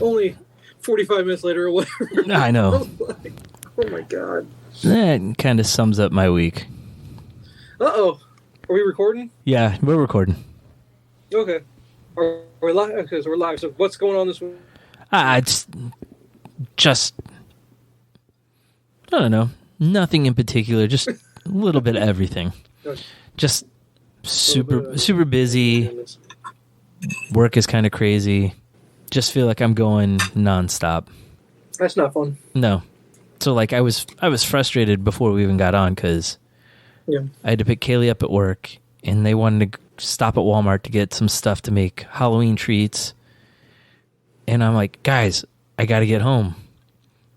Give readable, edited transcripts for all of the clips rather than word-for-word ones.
Only 45 minutes later or whatever. I know. I was like, oh my God. That kind of sums up my week. Uh-oh. Are we recording? Yeah, we're recording. Okay. Are we live? Okay, so we're live. So what's going on this week? It's just, I don't know. Nothing in particular. Just a little bit of everything. Just super busy. Work is kind of crazy. Just feel like I'm going nonstop. That's not fun. No. So like I was frustrated before we even got on because I had to pick Kaylee up at work and they wanted to stop at Walmart to get some stuff to make Halloween treats. And I'm like, guys, I got to get home.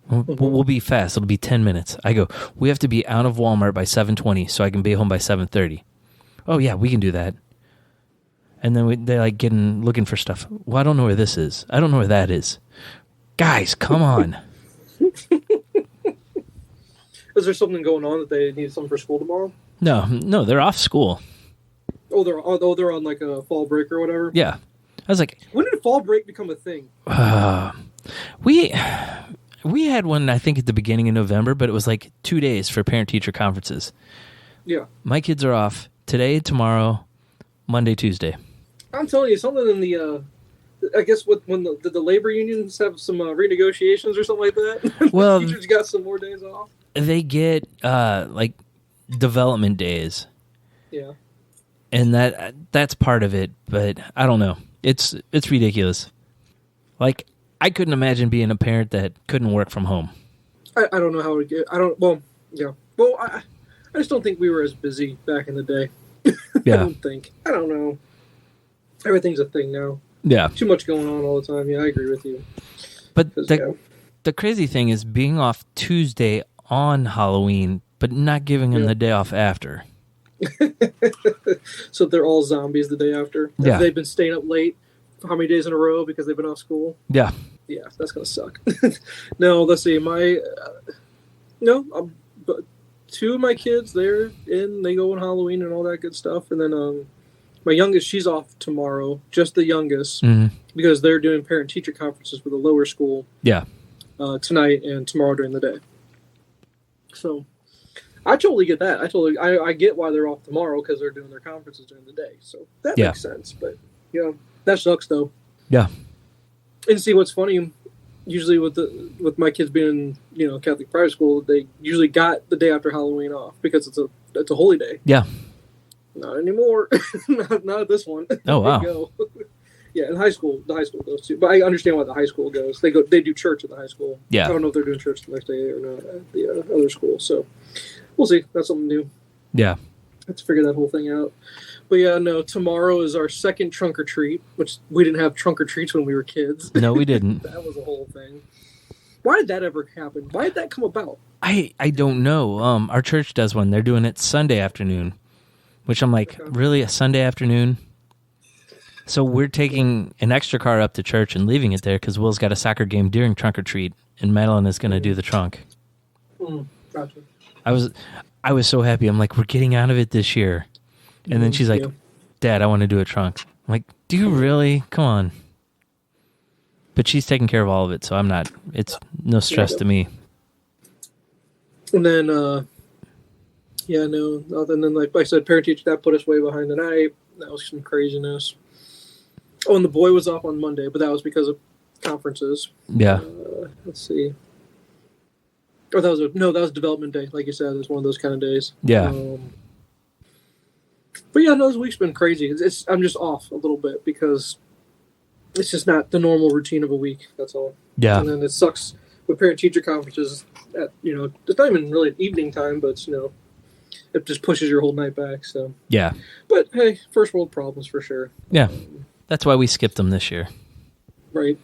We'll be fast. It'll be 10 minutes. I go, we have to be out of Walmart by 7:20 so I can be home by 7:30. Oh, yeah, we can do that. And then they're like looking for stuff. Well, I don't know where this is. I don't know where that is. Guys, come on. Is there something going on that they need something for school tomorrow? No, they're off school. Oh, they're on like a fall break or whatever? Yeah. I was like, when did fall break become a thing? We had one, I think, at the beginning of November, but it was like 2 days for parent-teacher conferences. Yeah. My kids are off today, tomorrow, Monday, Tuesday. I'm telling you, something in the, I guess, when the labor unions have some renegotiations or something like that? Well, teachers got some more days off? They get, like, development days. Yeah. And that's part of it, but I don't know. It's ridiculous. Like, I couldn't imagine being a parent that couldn't work from home. I don't know how it would get. Well, I just don't think we were as busy back in the day. Yeah. I don't know. Everything's a thing now. Yeah. Too much going on all the time. Yeah, I agree with you. But the crazy thing is being off Tuesday on Halloween, but not giving them the day off after. So they're all zombies the day after? Yeah. They've been staying up late for how many days in a row because they've been off school? Yeah. Yeah, that's going to suck. No, let's see. But two of my kids, they go on Halloween and all that good stuff. And then my youngest, she's off tomorrow, just the youngest, because they're doing parent-teacher conferences for the lower school. Yeah. Tonight and tomorrow during the day. So I totally get that. I get why they're off tomorrow because they're doing their conferences during the day. So that makes sense. But that sucks though. Yeah. And see what's funny, usually with my kids being in Catholic private school, they usually got the day after Halloween off because it's a holy day. Yeah. Not anymore. not at this one. Oh wow. Go. Yeah, in the high school goes too. But I understand why the high school goes. They do church at the high school. Yeah. I don't know if they're doing church the next day or not at the other school. So we'll see. That's something new. Yeah. I have to figure that whole thing out. But yeah, no, tomorrow is our second trunk or treat, which we didn't have trunk or treats when we were kids. No, we didn't. That was a whole thing. Why did that ever happen? Why did that come about? I don't know. Our church does one. They're doing it Sunday afternoon, which I'm like, really, a Sunday afternoon? So we're taking an extra car up to church and leaving it there because Will's got a soccer game during trunk or treat, and Madeline is going to do the trunk. Gotcha. I was so happy. I'm like, we're getting out of it this year. And then she's like, Dad, I want to do a trunk. I'm like, do you really? Come on. But she's taking care of all of it, so it's no stress to me. And then, other than like I said, parent teacher, that put us way behind the night. That was some craziness. Oh, and the boy was off on Monday, but that was because of conferences. Yeah. Let's see. Or that was development day, like you said. It was one of those kind of days. Yeah. But yeah, no, this week's been crazy. I'm just off a little bit because it's just not the normal routine of a week. That's all. Yeah. And then it sucks with parent-teacher conferences at, it's not even really evening time, but, it just pushes your whole night back. So yeah. But hey, first world problems for sure. Yeah. That's why we skipped them this year. Right.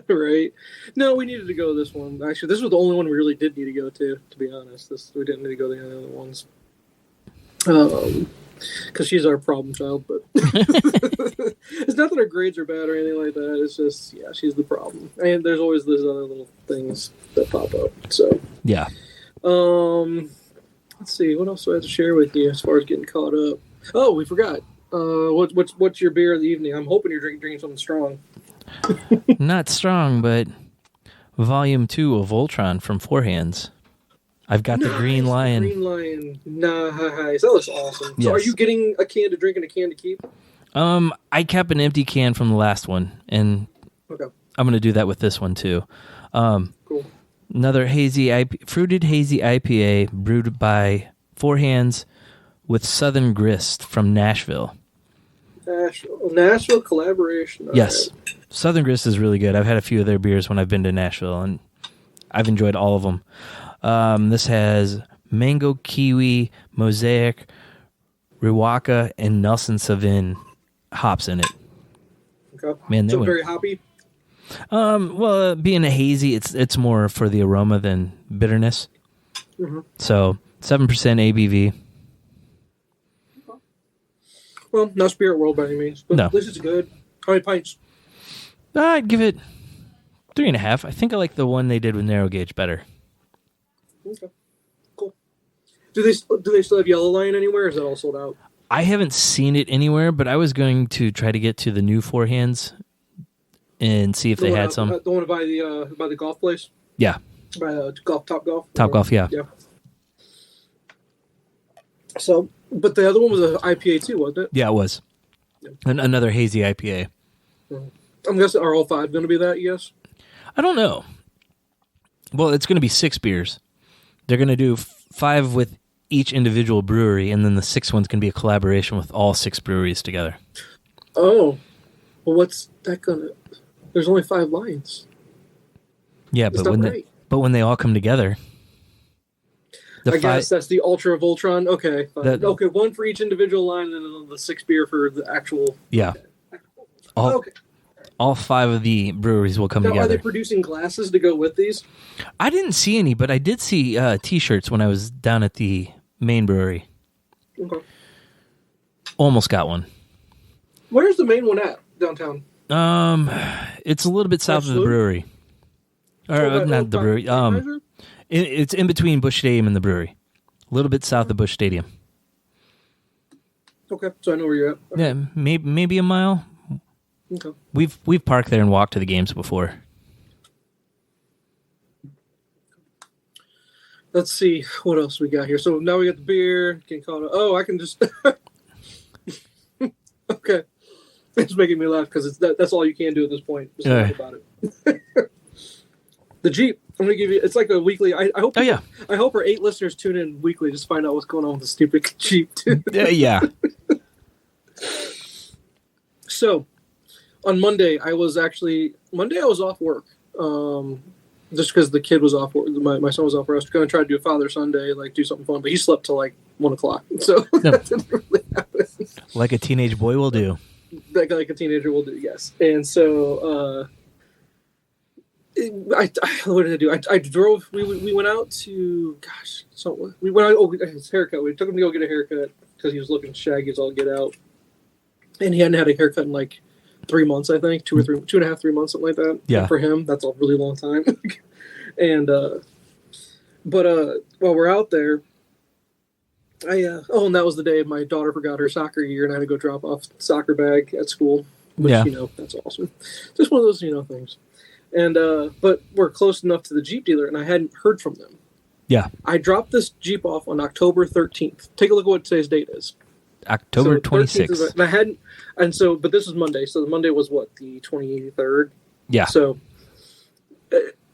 Right. No, we needed to go to this one. Actually, this was the only one we really did need to go to be honest. We didn't need to go to the other ones. Because she's our problem child, but it's not that her grades are bad or anything like that. It's just, she's the problem. And there's always those other little things that pop up. So yeah. Let's see, what else do I have to share with you as far as getting caught up? Oh, we forgot. What's your beer of the evening? I'm hoping you're drinking something strong. Not strong, but Volume 2 of Voltron from Four Hands. I've got the Green Lion. Green Lion. Nice. That looks awesome. Yes. So are you getting a can to drink and a can to keep? I kept an empty can from the last one, and okay. I'm going to do that with this one, too. Cool. Another fruited hazy IPA brewed by Four Hands with Southern Grist from Nashville. Nashville collaboration. All yes. Right. Southern Grist is really good. I've had a few of their beers when I've been to Nashville, and I've enjoyed all of them. This has mango, kiwi, mosaic, Riwaka, and Nelson Sauvin hops in it. Okay. Man, so very hoppy? Well, being a hazy, it's more for the aroma than bitterness. Mm-hmm. So 7% ABV. Well, not Spirit World by any means, but no. This is good. How many pints? I'd give it 3.5. I think I like the one they did with Narrow Gauge better. Okay, cool. Do they still have Yellow Lion anywhere, or is that all sold out? I haven't seen it anywhere, but I was going to try to get to the new Four Hands and see if they had some. The one by the golf place? Yeah. By Top Golf? Top Golf, yeah. Yeah. So, but the other one was an IPA too, wasn't it? Yeah, it was. Yeah. Another hazy IPA. I'm guessing, are all 5 going to be that, yes? I don't know. Well, it's going to be 6 beers. They're going to do 5 with each individual brewery, and then the 6th one's going to be a collaboration with all 6 breweries together. Oh. Well, what's that going to... There's only 5 lines. Yeah, but when they all come together... I guess that's the Ultra Voltron. Okay, fine. Okay, 1 for each individual line, and then the 6 beer for the actual... Yeah. Okay. All 5 of the breweries will come together. Are they producing glasses to go with these? I didn't see any, but I did see T-shirts when I was down at the main brewery. Okay. Almost got one. Where's the main one at downtown? It's a little bit south of the brewery. Or not the brewery. It's in between Busch Stadium and the brewery. A little bit south of Busch Stadium. Okay, so I know where you're at. Okay. Yeah, maybe a mile. Okay. We've parked there and walked to the games before. Let's see what else we got here. So now we got the beer. I can just. Okay, it's making me laugh because that's all you can do at this point. Just laugh about it. The Jeep. I'm gonna give you. It's like a weekly. I hope. Oh yeah. I hope our 8 listeners tune in weekly just to find out what's going on with the stupid Jeep. Yeah. So, on Monday I was off work. Just because the kid was off work, my son was off work. I was going to try to do a Father Sunday, like do something fun, but he slept till like 1:00. So that didn't really happen. Like a teenage boy will do. Like a teenager will do, yes. And so, what did I do? I drove. We went out to we went out. His haircut. We took him to go get a haircut because he was looking shaggy as all get out, and he hadn't had a haircut in like 3 months, I think, 2.5, 3 months, something like that. Yeah. And for him, that's a really long time. And but while we're out there, and that was the day my daughter forgot her soccer gear, and I had to go drop off the soccer bag at school. Which, that's awesome. Just one of those, things. And but we're close enough to the Jeep dealer, and I hadn't heard from them. Yeah. I dropped this Jeep off on October 13th. Take a look at what today's date is. October 26th. And I hadn't, but this was Monday, so the Monday was what, the 23rd? Yeah. So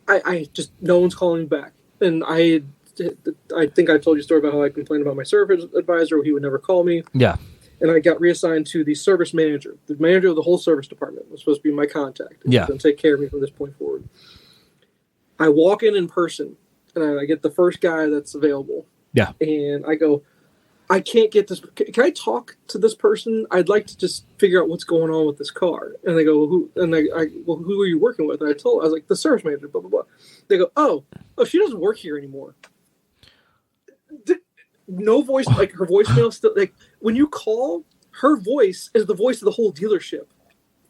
I just, no one's calling back. And I think I told you a story about how I complained about my service advisor, he would never call me. Yeah. And I got reassigned to the service manager. The manager of the whole service department was supposed to be my contact. And yeah. Going to take care of me from this point forward. I walk in person, and I get the first guy that's available. Yeah. And I go, I can't get this. Can I talk to this person? I'd like to just figure out what's going on with this car. And they go, who? And who are you working with? And I was like, the service manager, blah, blah, blah. They go, oh, she doesn't work here anymore. No voice, like her voicemail still, like when you call, her voice is the voice of the whole dealership.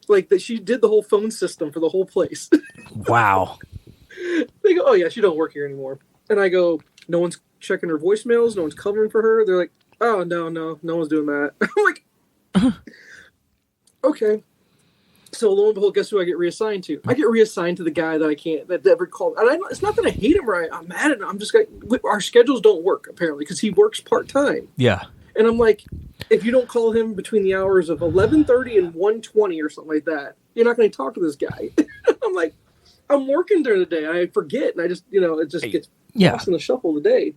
Like that she did the whole phone system for the whole place. Wow. They go, oh yeah, she don't work here anymore. And I go, no one's checking her voicemails, no one's covering for her. They're like, oh no one's doing that. I'm like, okay. So lo and behold, guess who I get reassigned to? I get reassigned to the guy that never called. And it's not that I hate him, right? I'm mad at him. I'm just like, our schedules don't work, apparently, because he works part-time. Yeah. And I'm like, if you don't call him between the hours of 11:30 and 1:20 or something like that, you're not going to talk to this guy. I'm like, I'm working during the day. I forget, and I just, it just gets lost in the shuffle of the day.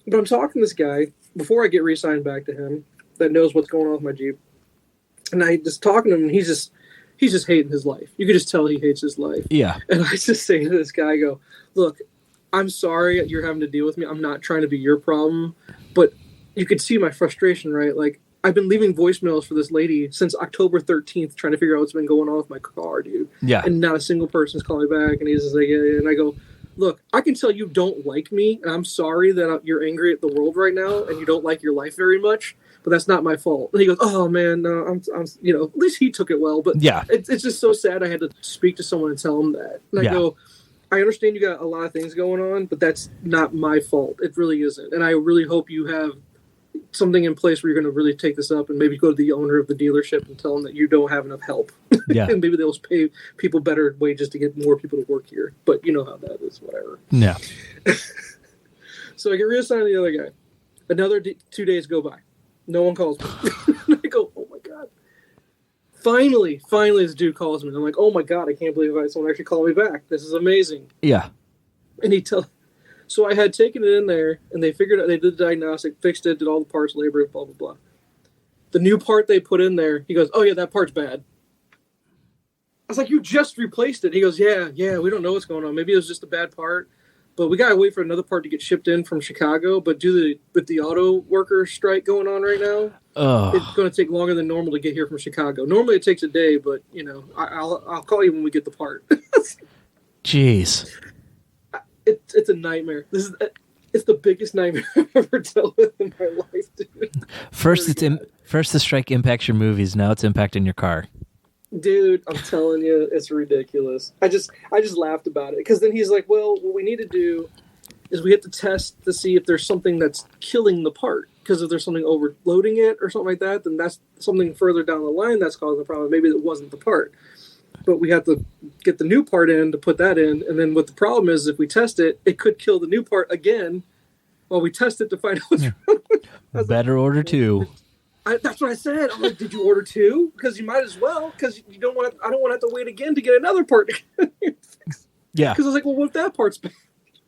But I'm talking to this guy before I get reassigned back to him that knows what's going on with my Jeep. And I just talking to him, and he's just hating his life. You could just tell he hates his life. Yeah. And I just say to this guy, I go, look, I'm sorry you're having to deal with me. I'm not trying to be your problem. But you could see my frustration, right? Like, I've been leaving voicemails for this lady since October 13th trying to figure out what's been going on with my car, dude. Yeah. And not a single person's calling me back. And he's just like, yeah. And I go, look, I can tell you don't like me. And I'm sorry that you're angry at the world right now and you don't like your life very much. But that's not my fault. And he goes, oh, man, no, I'm at least he took it well. But yeah, it's just so sad I had to speak to someone and tell him that. And I go, I understand you got a lot of things going on, but that's not my fault. It really isn't. And I really hope you have something in place where you're going to really take this up and maybe go to the owner of the dealership and tell them that you don't have enough help. Yeah. And maybe they'll pay people better wages to get more people to work here. But you know how that is, whatever. Yeah. So I get reassigned to the other guy. Another 2 days go by. No one calls me. I go, oh my God. Finally, this dude calls me. I'm like, oh my God, I can't believe someone actually called me back. This is amazing. Yeah. And so I had taken it in there, and they figured out, they did the diagnostic, fixed it, did all the parts, labor, blah, blah, blah. The new part they put in there, he goes, oh yeah, that part's bad. I was like, you just replaced it. He goes, yeah, we don't know what's going on. Maybe it was just a bad part. But we got to wait for another part to get shipped in from Chicago. But with the auto worker strike going on right now, it's going to take longer than normal to get here from Chicago. Normally it takes a day, but, I'll call you when we get the part. Jeez. It's a nightmare. It's the biggest nightmare I've ever dealt with in my life, dude. First the strike impacts your movies. Now it's impacting your car. Dude, I'm telling you, it's ridiculous. I just laughed about it because then he's like, well, what we need to do is we have to test to see if there's something that's killing the part. Because if there's something overloading it or something like that, then that's something further down the line that's causing the problem. Maybe it wasn't the part. But we have to get the new part in to put that in. And then what the problem is, if we test it, it could kill the new part again while we test it to find out what's wrong. Better order two. That's what I said. I'm like, did you order two? Because you might as well. Because I don't want to have to wait again to get another part. Yeah. Because I was like, well, what if that part's bad?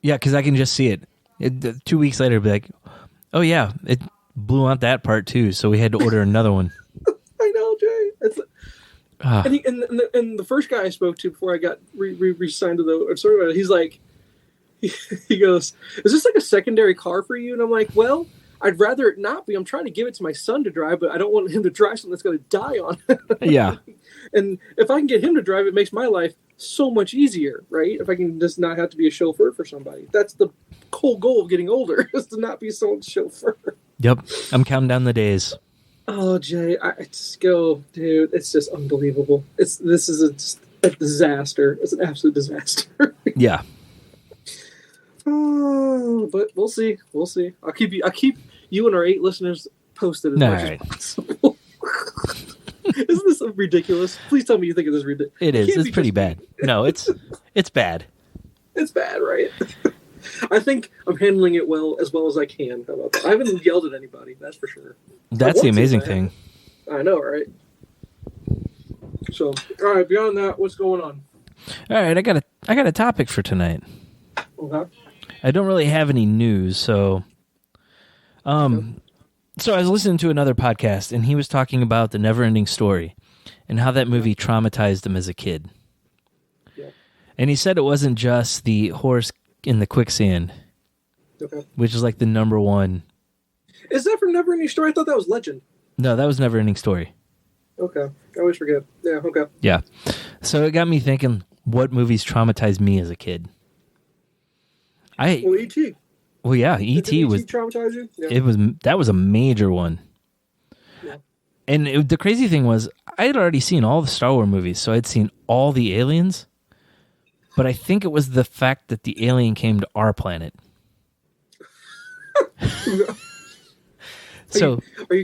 Yeah, because I can just see it. 2 weeks later, be like, oh yeah, it blew out that part too. So we had to order another one. I know, Jay. And the first guy I spoke to before I got re-signed to the he's like, he goes, is this like a secondary car for you? And I'm like, well, I'd rather it not be. I'm trying to give it to my son to drive, but I don't want him to drive something that's going to die on it. Yeah. And if I can get him to drive, it makes my life so much easier, right? If I can just not have to be a chauffeur for somebody. That's the whole goal of getting older, is to not be someone's chauffeur. Yep. I'm counting down the days. Oh, Jay, dude, it's just unbelievable. This is a disaster. It's an absolute disaster. Yeah. Oh, but we'll see. I'll keep you and our 8 listeners posted as much as possible. Isn't this ridiculous? Please tell me you think this is ridiculous. It is. It's pretty bad. No, it's bad. It's bad, right? I think I'm handling it as well as I can. How about that? I haven't yelled at anybody, that's for sure. That's the amazing thing. I know, right? So, all right, beyond that, what's going on? All right, I got a topic for tonight. Okay. I don't really have any news, so so I was listening to another podcast, and he was talking about The Neverending Story and how that movie traumatized him as a kid. Yeah. And he said it wasn't just the horse in the quicksand, which is like the number one. Is that from Neverending Story? I thought that was Legend. No, that was Neverending Story. Okay. I always forget. Yeah, okay. Yeah. So it got me thinking, what movies traumatized me as a kid? E.T. Well, yeah, E.T. was traumatize you? Yeah. That was a major one. Yeah. And the crazy thing was, I had already seen all the Star Wars movies, so I'd seen all the aliens. But I think it was the fact that the alien came to our planet. Are you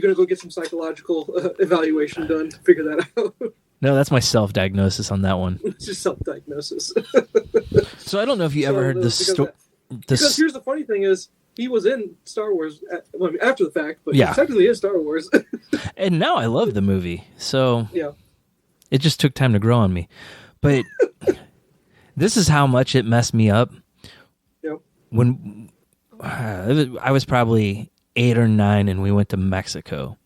going to go get some psychological evaluation done to figure that out? No, that's my self-diagnosis on that one. It's just self-diagnosis. So I don't know if you ever heard the story. Because here's the funny thing is, he was in Star Wars after the fact, but he technically is Star Wars. And now I love the movie. So yeah, it just took time to grow on me. But this is how much it messed me up. Yep. When I was probably 8 or 9 and we went to Mexico.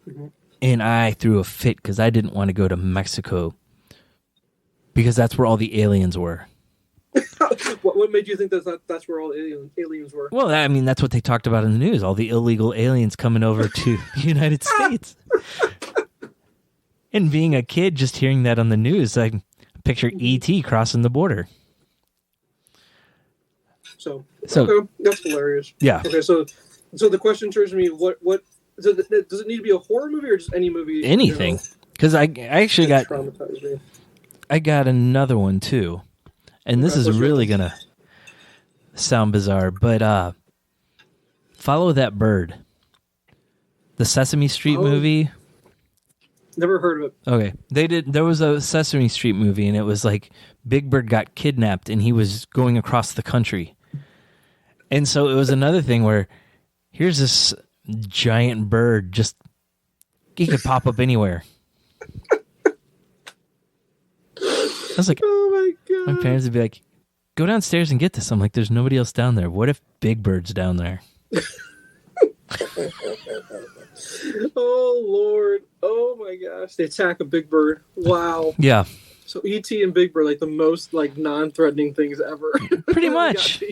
Mm-hmm. And I threw a fit because I didn't want to go to Mexico because that's where all the aliens were. What made you think that's where all the aliens were? Well, I mean, that's what they talked about in the news, all the illegal aliens coming over to the United States. And being a kid, just hearing that on the news, I picture E.T. crossing the border. So okay, that's hilarious. Yeah. Okay, so the question turns to me, what does it need to be a horror movie or just any movie? Anything. Because I actually got... Traumatized me. I got another one, too. And this is really going to sound bizarre, but Follow That Bird. The Sesame Street movie. Never heard of it. Okay. There was a Sesame Street movie, and it was like Big Bird got kidnapped, and he was going across the country. And so it was another thing where here's this giant bird, just he could pop up anywhere. I was like, oh my God. My parents would be like, go downstairs and get this. I'm like, there's nobody else down there. What if Big Bird's down there? Oh, Lord. Oh, my gosh. The Attack of Big Bird. Wow. Yeah. So E.T. and Big Bird, like the most like non-threatening things ever. Pretty much.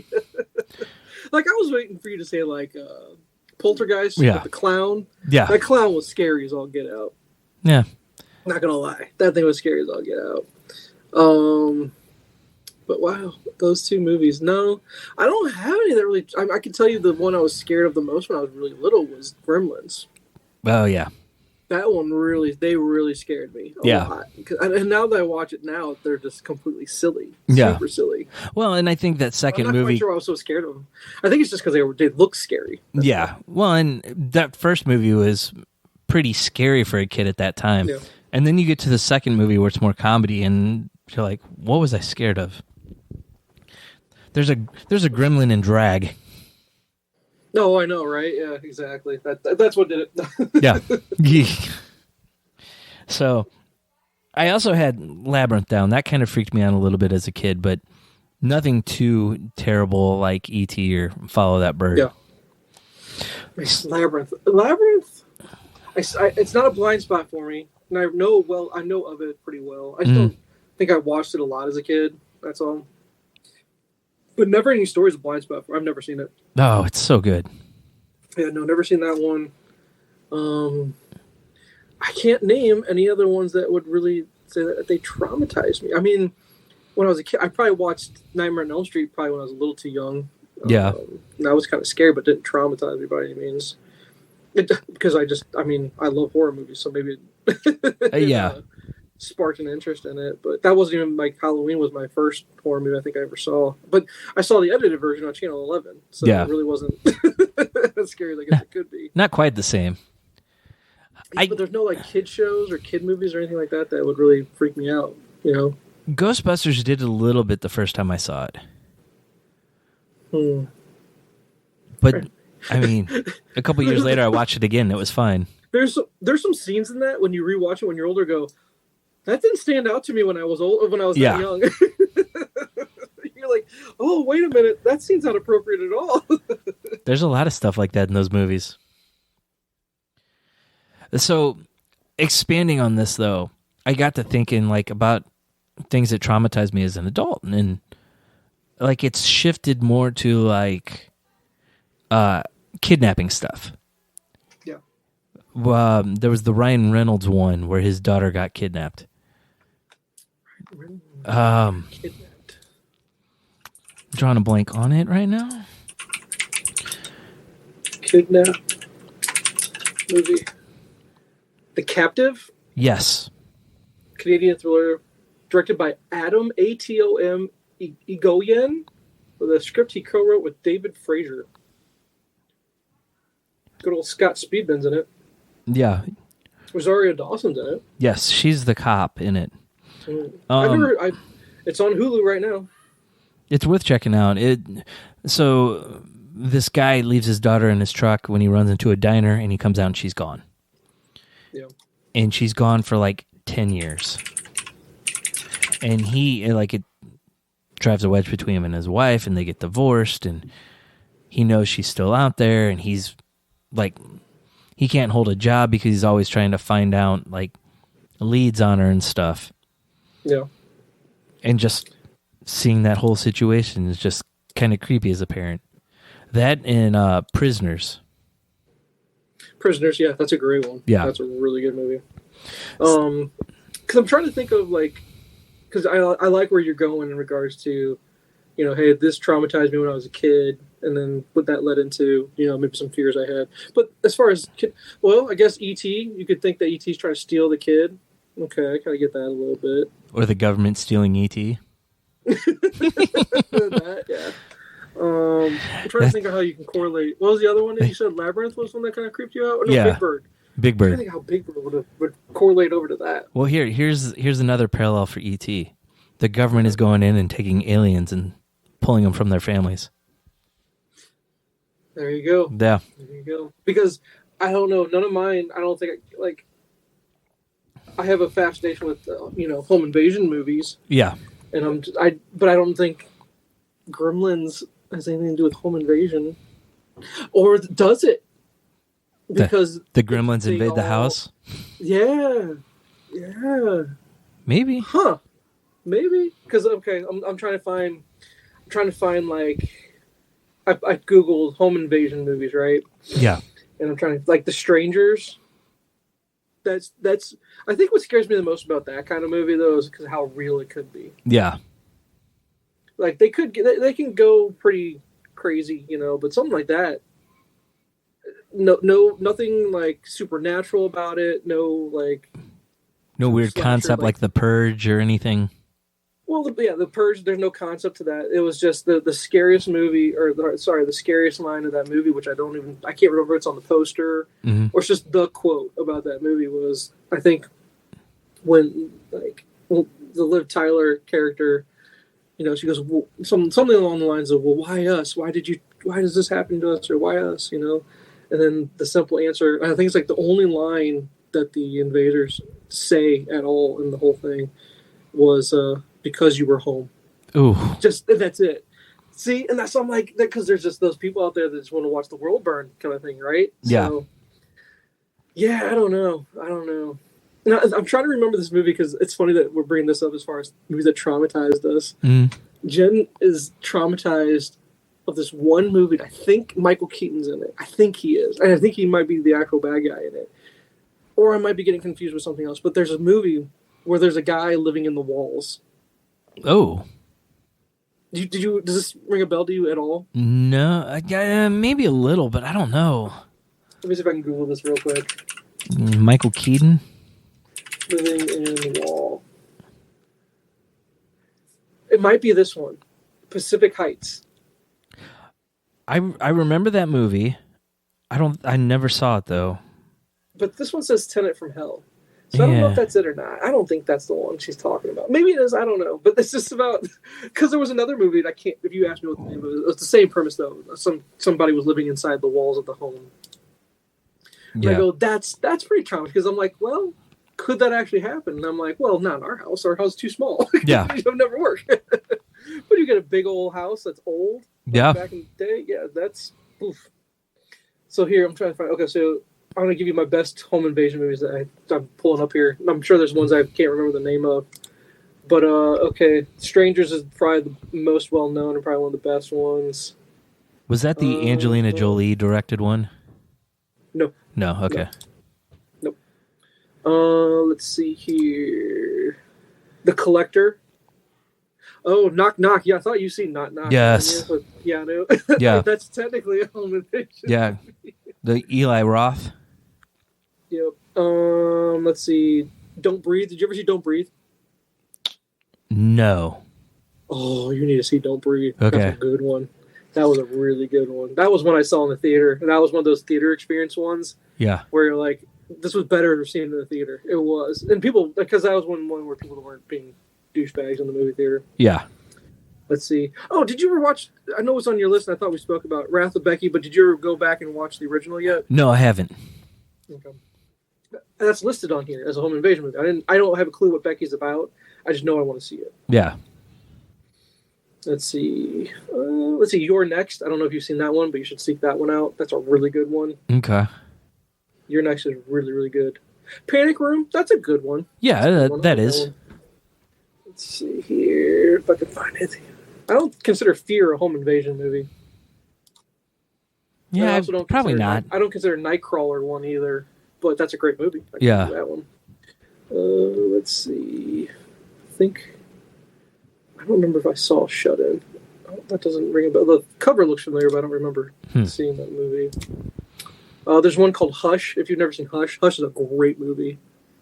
Like I was waiting for you to say like Poltergeist with the clown. Yeah. That clown was scary as all get out. Yeah. Not going to lie. That thing was scary as all get out. But wow, those two movies. No, I don't have any that really. I can tell you the one I was scared of the most when I was really little was Gremlins. Oh yeah, that one they really scared me. A lot. And now that I watch it now, they're just completely silly. Super silly. Well, and I think that second movie. I'm not quite sure why I was so scared of them. I think it's just because they look scary. Yeah. Well, and that first movie was pretty scary for a kid at that time. Yeah. And then you get to the second movie where it's more comedy and you're like, what was I scared of? There's a gremlin in drag. No, I know, right? Yeah, exactly. That's what did it. Yeah. So, I also had Labyrinth down. That kind of freaked me out a little bit as a kid, but nothing too terrible like E.T. or Follow That Bird. Yeah. Labyrinth. It's not a blind spot for me. And I know of it pretty well. I just don't think I watched it a lot as a kid. That's all. But never any stories of blind spot. I've never seen it. Oh, it's so good. Yeah, no, never seen that one. I can't name any other ones that would really say that they traumatized me. I mean, when I was a kid, I probably watched Nightmare on Elm Street probably when I was a little too young. Yeah. And I was kind of scared, but didn't traumatize me by any means. Because I love horror movies, so maybe it sparked an interest in it. But that wasn't even like Halloween was my first horror movie I think I ever saw. But I saw the edited version on Channel 11, so it really wasn't as scary as I guess it could be. Not quite the same. But there's no like kid shows or kid movies or anything like that would really freak me out, you know? Ghostbusters did a little bit the first time I saw it. But I mean, a couple years later, I watched it again. It was fine. There's some scenes in that when you rewatch it when you're older. Go, that didn't stand out to me when I was old. When I was that young, you're like, oh, wait a minute, that scene's not appropriate at all. There's a lot of stuff like that in those movies. So, expanding on this though, I got to thinking like about things that traumatized me as an adult, and like it's shifted more to like kidnapping stuff. Yeah. There was the Ryan Reynolds one where his daughter got kidnapped. I'm drawing a blank on it right now. Kidnap movie. The Captive? Yes. Canadian thriller directed by Adam Atom Egoyan with a script he co-wrote with David Fraser. Good old Scott Speedman's in it. Yeah. Rosario Dawson's in it. Yes, she's the cop in it. It's on Hulu right now. It's worth checking out. So this guy leaves his daughter in his truck when he runs into a diner, and he comes out and she's gone. Yeah. And she's gone for like 10 years. And it drives a wedge between him and his wife, and they get divorced, and he knows she's still out there, and he's like, he can't hold a job because he's always trying to find out like leads on her and stuff. Yeah. And just seeing that whole situation is just kind of creepy as a parent. That and Prisoners. Prisoners, yeah, that's a great one. Yeah. That's a really good movie. Because I'm trying to think of, like, because I like where you're going in regards to, you know, hey, this traumatized me when I was a kid, and then what that led into, you know, maybe some fears I had. But as far as, I guess E.T., you could think that E.T.'s trying to steal the kid. Okay, I kind of get that a little bit. Or the government stealing E.T. That, yeah. I'm trying to think of how you can correlate. What was the other one that you said? Labyrinth was one that kind of creeped you out? Or no, yeah. Big Bird. Big Bird. I think how Big Bird would correlate over to that. Well, here's another parallel for E.T. The government is going in and taking aliens and pulling them from their families. There you go. Yeah. There you go. Because I don't know, none of mine. I don't think I have a fascination with home invasion movies. Yeah. And but I don't think Gremlins has anything to do with home invasion, or does it? Because the Gremlins invade the house. Yeah. Maybe. Huh? Maybe because I'm trying to find like I googled home invasion movies, right? Yeah. And I'm trying to like The Strangers. That's I think what scares me the most about that kind of movie though is because how real it could be. Yeah. Like they can go pretty crazy, but something like that. No, nothing like supernatural about it. No weird concept like The Purge or anything. Well, The Purge. There's no concept to that. It was just the scariest movie, the scariest line of that movie, which I can't remember. It's on the poster, or it's just the quote about that movie was, I think, when the Liv Tyler character, she goes something along the lines of, "Well, why us? Why does this happen to us? Or why us?" And then the simple answer, I think it's like the only line that the invaders say at all in the whole thing was, because you were home. Ooh. Just, that's it. See, and I'm like, because there's just those people out there that just want to watch the world burn kind of thing, right? Yeah. So, yeah, I don't know. Now, I'm trying to remember this movie because it's funny that we're bringing this up as far as movies that traumatized us. Jen is traumatized of this one movie. I think Michael Keaton's in it. I think he is. And I think he might be the actual bad guy in it. Or I might be getting confused with something else. But there's a movie where there's a guy living in the walls. Oh. Does this ring a bell to you at all? No. Maybe a little, but I don't know. Let me see if I can Google this real quick. Michael Keaton? Living in the wall. It might be this one. Pacific Heights. I remember that movie. I never saw it though. But this one says Tenant from Hell. So I don't know if that's it or not. I don't think that's the one she's talking about. Maybe it is. I don't know. But it's just about, because there was another movie that I can't. If you ask me what the name was, it was the same premise though. Somebody was living inside the walls of the home. And I go, that's pretty common, because I'm like, well, could that actually happen? And I'm like, well, not in our house. Our house is too small. Yeah, it would never work. But you get a big old house that's old. Yeah, back in the day. Yeah, that's. Oof. So here I'm trying to find. Okay, so I'm going to give you my best home invasion movies that I'm pulling up here. I'm sure there's ones I can't remember the name of. But, okay, Strangers is probably the most well-known and probably one of the best ones. Was that the Angelina Jolie directed one? No. No, okay. Nope. Let's see here. The Collector. Oh, Knock Knock. Yeah, I thought you seen Knock Knock. Yes. Yeah, I know. Yeah. That's technically a home invasion. Yeah. The Eli Roth. Yep. Let's see. Don't Breathe. Did you ever see Don't Breathe? No. Oh, you need to see Don't Breathe. Okay. That's a good one. That was a really good one. That was one I saw in the theater, and that was one of those theater experience ones. Yeah. Where you're like, This was better seeing in the theater. It was, and people, because that was one where people weren't being douchebags in the movie theater. Yeah. Let's see. Oh, did you ever watch? I know it's on your list. And I thought we spoke about Wrath of Becky, but did you ever go back and watch the original yet? No, I haven't. Okay. That's listed on here as a home invasion movie. I don't have a clue what Becky's about. I just know I want to see it. Yeah. Let's see. You're Next. I don't know if you've seen that one, but you should seek that one out. That's a really good one. Okay. You're Next is really, really good. Panic Room. That's a good one. Yeah, that is. Let's see here if I can find it. I don't consider Fear a home invasion movie. Yeah, probably not. I don't consider Nightcrawler one either, but that's a great movie. I can do that one. Let's see. I don't remember if I saw Shut In. Oh, that doesn't ring a bell. The cover looks familiar, but I don't remember seeing that movie. There's one called Hush. If you've never seen Hush, Hush is a great movie.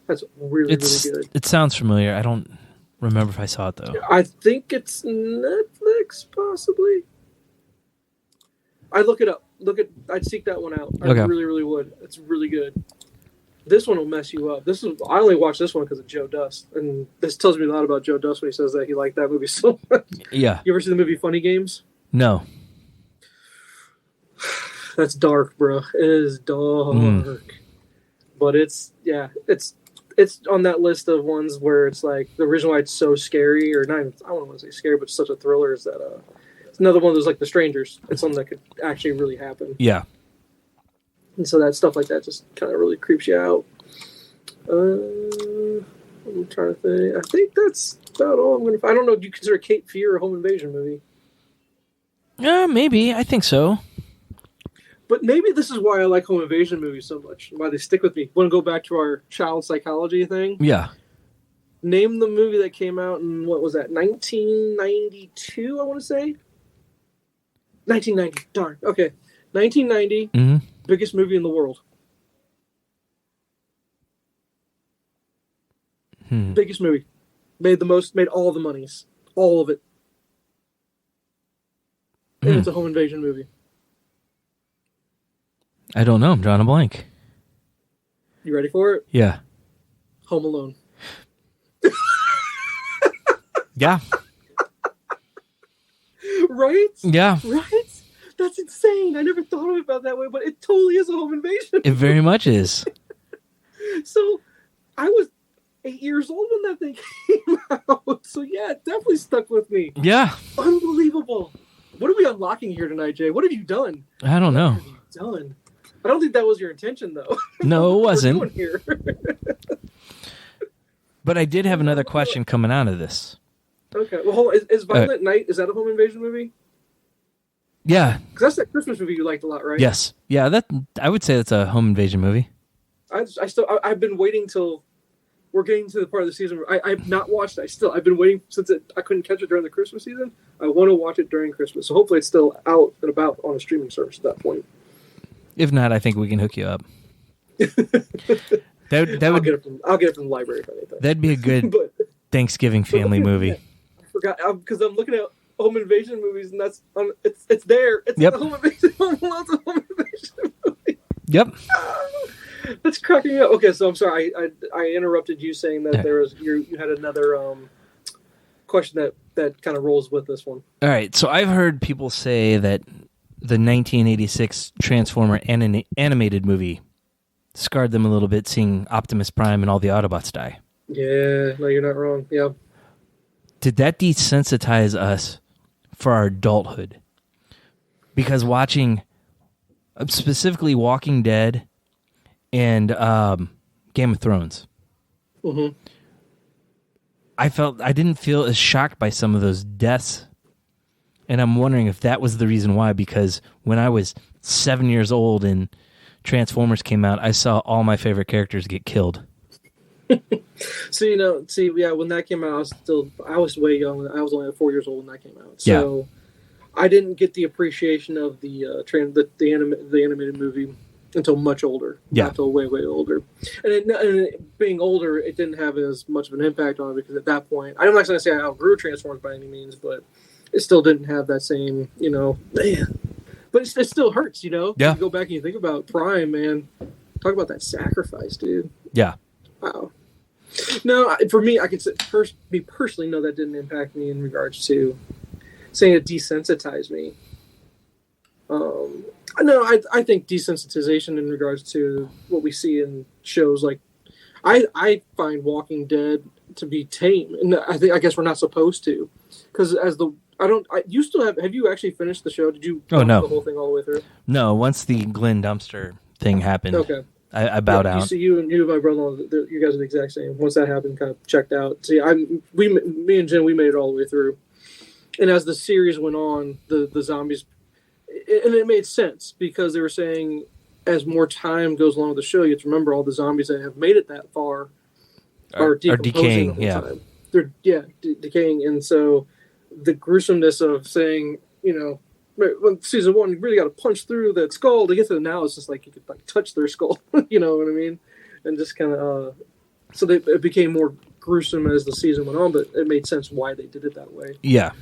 That's really good. It sounds familiar. I don't remember if I saw it though. I think it's Netflix, possibly. I'd look it up. I'd seek that one out. I really, really would. It's really good. This one will mess you up. I only watched this one because of Joe Dust, and this tells me a lot about Joe Dust when he says that he liked that movie so much. Yeah. You ever see the movie Funny Games? No. That's dark, bro. It is dark. But it's on that list of ones where it's like the reason why it's so scary, or not even, I don't want to say scary, but it's such a thriller, is that it's another one of those like The Strangers. It's something that could actually really happen. Yeah. And so that stuff like that just kind of really creeps you out. I'm trying to think. I think that's about all I'm going to... I don't know, do you consider Cape Fear a home invasion movie? Yeah, maybe. I think so. But maybe this is why I like home invasion movies so much, why they stick with me. Want to go back to our child psychology thing? Yeah. Name the movie that came out in, what was that, 1992, I want to say? 1990, darn. Okay. 1990, biggest movie in the world. Biggest movie. Made all the monies. All of it. And it's a home invasion movie. I don't know. I'm drawing a blank. You ready for it? Yeah. Home Alone. Yeah. Right? Yeah. Right? That's insane. I never thought of it about that way, but it totally is a home invasion. It very much is. So, I was 8 years old when that thing came out. So, yeah, it definitely stuck with me. Yeah. Unbelievable. What are we unlocking here tonight, Jay? What have you done? I don't know. What have you done? I don't think that was your intention, though. No, it wasn't. What are we doing here? But I did have another question coming out of this. Okay. Well, hold on. Is Violent Night, is that a home invasion movie? Yeah. Because that's that Christmas movie you liked a lot, right? Yes. Yeah, I would say that's a home invasion movie. I've been waiting till we're getting to the part of the season where I've not watched it. I've been waiting since I couldn't catch it during the Christmas season. I want to watch it during Christmas. So hopefully it's still out and about on a streaming service at that point. If not, I think we can hook you up. I'll get it from the library if anything. That'd be a good Thanksgiving family movie. I forgot because I'm looking at home invasion movies and that's it's there. It's a home invasion. Lots of home invasion movies. Yep. That's cracking me up. Okay, so I'm sorry I interrupted you saying that there was you had another question that kind of rolls with this one. All right, so I've heard people say that the 1986 Transformer animated movie scarred them a little bit, seeing Optimus Prime and all the Autobots die. Yeah, no, you're not wrong. Yeah. Did that desensitize us for our adulthood? Because watching, specifically Walking Dead and Game of Thrones, I didn't feel as shocked by some of those deaths. And I'm wondering if that was the reason why, because when I was 7 years old and Transformers came out, I saw all my favorite characters get killed. So, when that came out, I was way young. I was only 4 years old when that came out. So I didn't get the appreciation of the animated movie until much older. Yeah. Not until way, way older. And being older, it didn't have as much of an impact on it because at that point, I'm not going to say I outgrew Transformers by any means, but it still didn't have that same, man. But it still hurts, Yeah. You go back and you think about Prime, man. Talk about that sacrifice, dude. Yeah. Wow. No, for me, I could say, me personally, no, that didn't impact me in regards to saying it desensitized me. No, I think desensitization in regards to what we see in shows like, I find Walking Dead to be tame, and I guess we're not supposed to, because you still have you actually finished the show? Did you watch the whole thing all the way through? No, once the Glenn dumpster thing happened, okay, I bowed out. You and my brother, you guys are the exact same. Once that happened, kind of checked out. See, me and Jen, we made it all the way through, and as the series went on, the zombies, and it made sense because they were saying as more time goes along with the show, you have to remember all the zombies that have made it that far are decaying. Time. They're decaying, and so the gruesomeness of saying, when season 1, you really got to punch through that skull to get to now. It's just like you could like touch their skull, you know what I mean? And just kind of so it became more gruesome as the season went on, but it made sense why they did it that way. Yeah,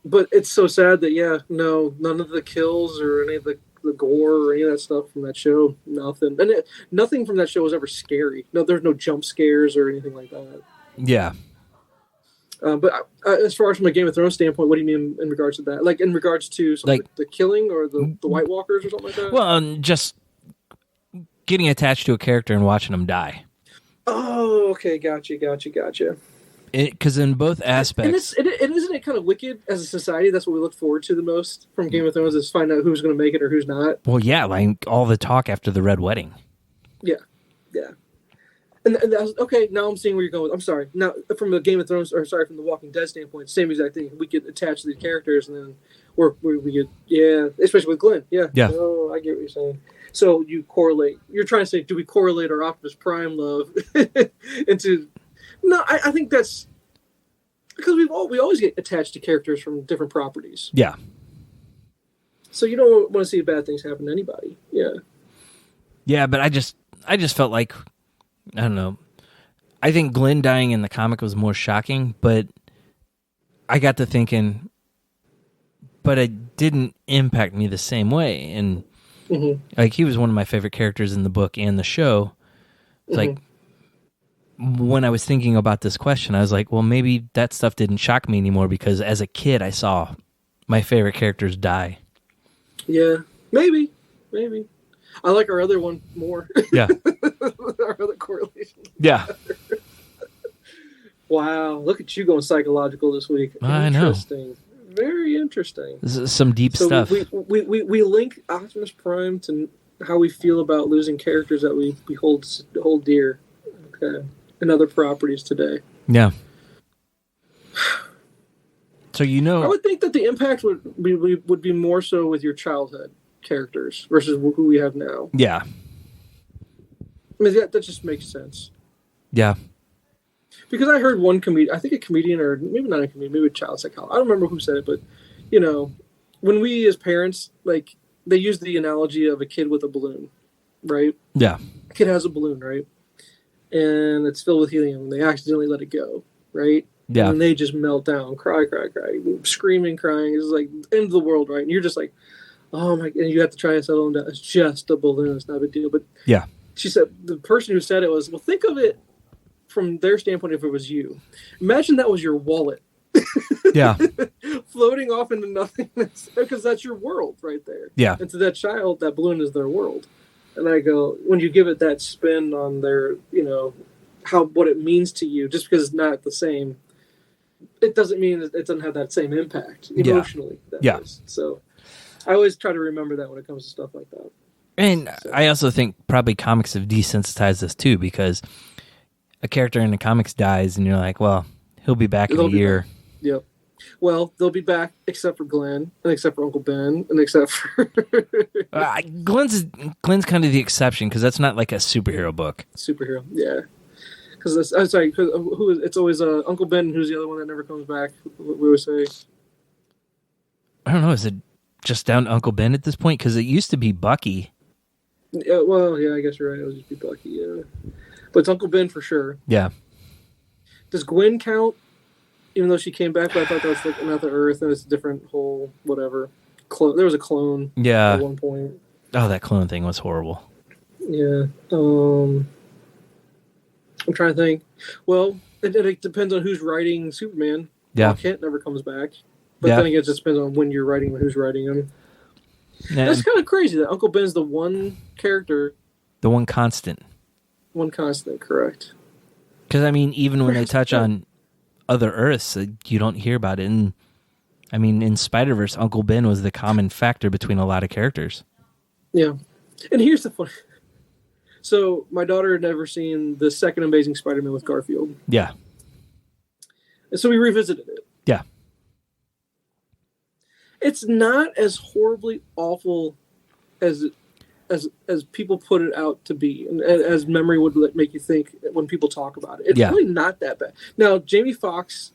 but it's so sad that none of the kills or any of the gore or any of that stuff from that show, nothing, and nothing from that show was ever scary. No, there's no jump scares or anything like that. Yeah. But as far as from a Game of Thrones standpoint, what do you mean in regards to that? Like in regards to the killing or the White Walkers or something like that? Well, just getting attached to a character and watching them die. Oh, okay, gotcha. Because in both aspects, and isn't it kind of wicked as a society? That's what we look forward to the most from Game of Thrones is find out who's going to make it or who's not. Well, yeah, like all the talk after the Red Wedding. Yeah. And that's, okay, now I'm seeing where you're going. I'm sorry. Now, from the Game of Thrones, from the Walking Dead standpoint, same exact thing. We get attached to the characters, and then we get, especially with Glenn. Yeah. Oh, I get what you're saying. So you correlate. You're trying to say, do we correlate our Optimus Prime love into? No, I think that's because we always get attached to characters from different properties. Yeah. So you don't want to see bad things happen to anybody. Yeah. Yeah, but I just felt like, I don't know. I think Glenn dying in the comic was more shocking, but I got to thinking, but it didn't impact me the same way. And like he was one of my favorite characters in the book and the show. It's like when I was thinking about this question, I was like, well, maybe that stuff didn't shock me anymore because as a kid, I saw my favorite characters die. Yeah, maybe. I like our other one more. Yeah. Our other correlation. Yeah. Wow, look at you going psychological this week. I know. Interesting. Very interesting. This is some deep stuff. We link Optimus Prime to how we feel about losing characters that we hold dear. Okay. And other properties today. Yeah. So I would think that the impact would be more so with your childhood characters versus who we have now. Yeah. I mean, that just makes sense. Yeah. Because I heard one comedian, I think a comedian or maybe not a comedian, maybe a child psychologist. I don't remember who said it, but, when we as parents, like, they use the analogy of a kid with a balloon, right? Yeah. A kid has a balloon, right? And it's filled with helium, and they accidentally let it go, right? Yeah. And they just melt down, cry, screaming, crying. It's like end of the world, right? And you're just like, oh my, and you have to try and settle them down. It's just a balloon. It's not a big deal. But yeah, she said, the person who said it was, well, think of it from their standpoint if it was you. Imagine that was your wallet. Yeah. Floating off into nothingness. Because that's your world right there. Yeah. And to that child, that balloon is their world. And I go, when you give it that spin on their, what it means to you, just because it's not the same, it doesn't mean it doesn't have that same impact emotionally. Yeah. So I always try to remember that when it comes to stuff like that. And I also think probably comics have desensitized us too, because a character in the comics dies and you're like, well, he'll be back in a year. Yep. Well, they'll be back except for Glenn and except for Uncle Ben and except for Glenn's kind of the exception because that's not like a superhero book. Superhero, yeah. Because I'm sorry, it's always Uncle Ben. Who's the other one that never comes back? We always say. I don't know. Is it just down to Uncle Ben at this point? Because it used to be Bucky. Yeah, well, yeah, I guess you're right. It would just be Bucky. Yeah, but it's Uncle Ben for sure. Yeah. Does Gwen count? Even though she came back, but I thought that was like another Earth and it's a different whole whatever. There was a clone. Yeah. At one point. Oh, that clone thing was horrible. Yeah. I'm trying to think. Well, it depends on who's writing Superman. Yeah. Kent never comes back. But then again, it just depends on when you're writing and who's writing him. Yeah. That's kind of crazy that Uncle Ben's the one character. The one constant. One constant, correct. Because, I mean, even when they touch on other Earths, you don't hear about it. And, I mean, in Spider-Verse, Uncle Ben was the common factor between a lot of characters. Yeah. And here's the fun. So, my daughter had never seen the second Amazing Spider-Man with Garfield. Yeah. And so we revisited it. Yeah. It's not as horribly awful as people put it out to be, and as memory would make you think when people talk about it. It's really not that bad. Now, Jamie Foxx,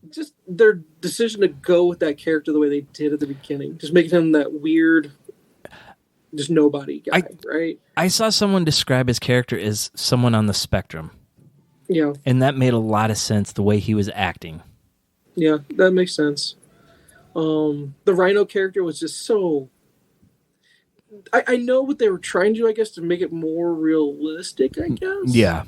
just their decision to go with that character the way they did at the beginning, just making him that weird, just nobody guy, right? I saw someone describe his character as someone on the spectrum. Yeah. And that made a lot of sense, the way he was acting. Yeah, that makes sense. The Rhino character was just so... I know what they were trying to do, I guess, to make it more realistic, I guess. Yeah.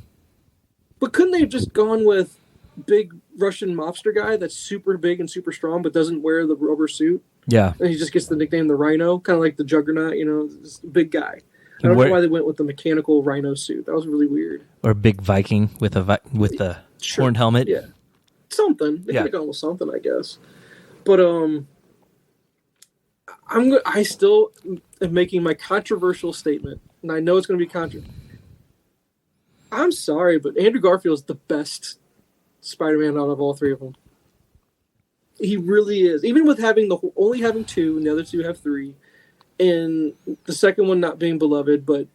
But couldn't they have just gone with big Russian mobster guy that's super big and super strong but doesn't wear the rubber suit? Yeah. And he just gets the nickname the Rhino, kind of like the Juggernaut, this big guy. I don't know why they went with the mechanical Rhino suit. That was really weird. Or Big Viking with the horn helmet. Yeah. Something. They could have gone with something, I guess. But I still am making my controversial statement, and I know it's going to be controversial. I'm sorry, but Andrew Garfield is the best Spider-Man out of all three of them. He really is. Even with only having two, and the other two have three, and the second one not being beloved, but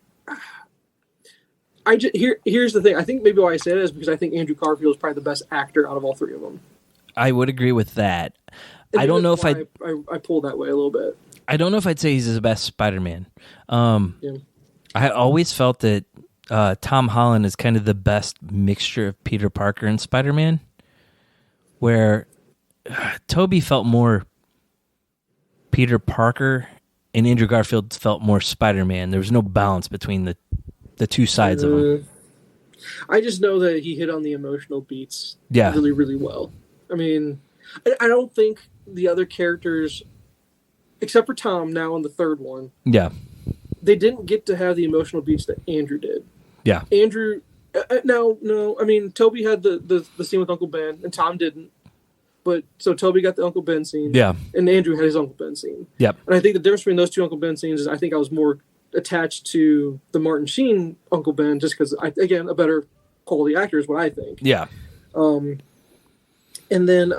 here's the thing. I think maybe why I say that is because I think Andrew Garfield is probably the best actor out of all three of them. I would agree with that. I don't know if I pull that way a little bit. I don't know if I'd say he's the best Spider-Man. I always felt that Tom Holland is kind of the best mixture of Peter Parker and Spider-Man, where Tobey felt more Peter Parker and Andrew Garfield felt more Spider-Man. There was no balance between the two sides of him. I just know that he hit on the emotional beats really, really well. I mean, I don't think the other characters, except for Tom now in the third one, they didn't get to have the emotional beats that Andrew did. Yeah. Andrew, no, I mean, Tobey had the scene with Uncle Ben, and Tom didn't. But so Tobey got the Uncle Ben scene, and Andrew had his Uncle Ben scene. Yep. And I think the difference between those two Uncle Ben scenes is I think I was more attached to the Martin Sheen Uncle Ben just because, again, a better quality actor is what I think. Yeah. And then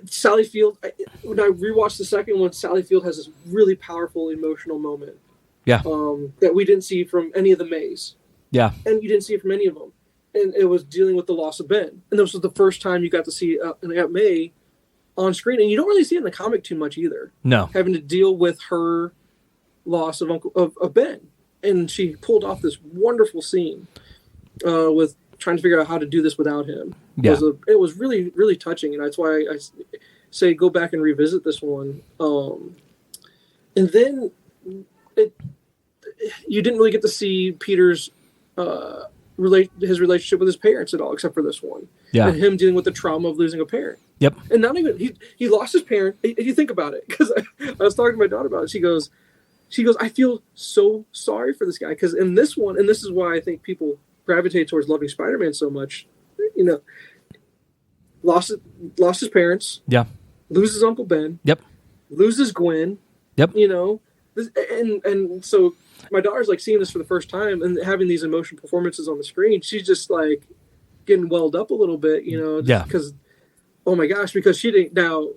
Sally Field, when I rewatched the second one, Sally Field has this really powerful emotional moment. Yeah. That we didn't see from any of the Mays. Yeah. And you didn't see it from any of them. And it was dealing with the loss of Ben. And this was the first time you got to see Aunt May on screen. And you don't really see it in the comic too much either. No. Having to deal with her loss of Ben. And she pulled off this wonderful scene with trying to figure out how to do this without him. Yeah. It was really, really touching. And that's why I say go back and revisit this one. And then you didn't really get to see Peter's his relationship with his parents at all, except for this one. Yeah. And him dealing with the trauma of losing a parent. Yep. And not even he lost his parent. If you think about it, because I was talking to my daughter about it, she goes, I feel so sorry for this guy because in this one, and this is why I think people gravitate towards loving Spider-Man so much. Lost his parents. Yeah. Loses Uncle Ben. Yep. Loses Gwen. Yep. And so my daughter's like seeing this for the first time and having these emotional performances on the screen. She's just like getting welled up a little bit, because, oh my gosh, because she didn't. Now,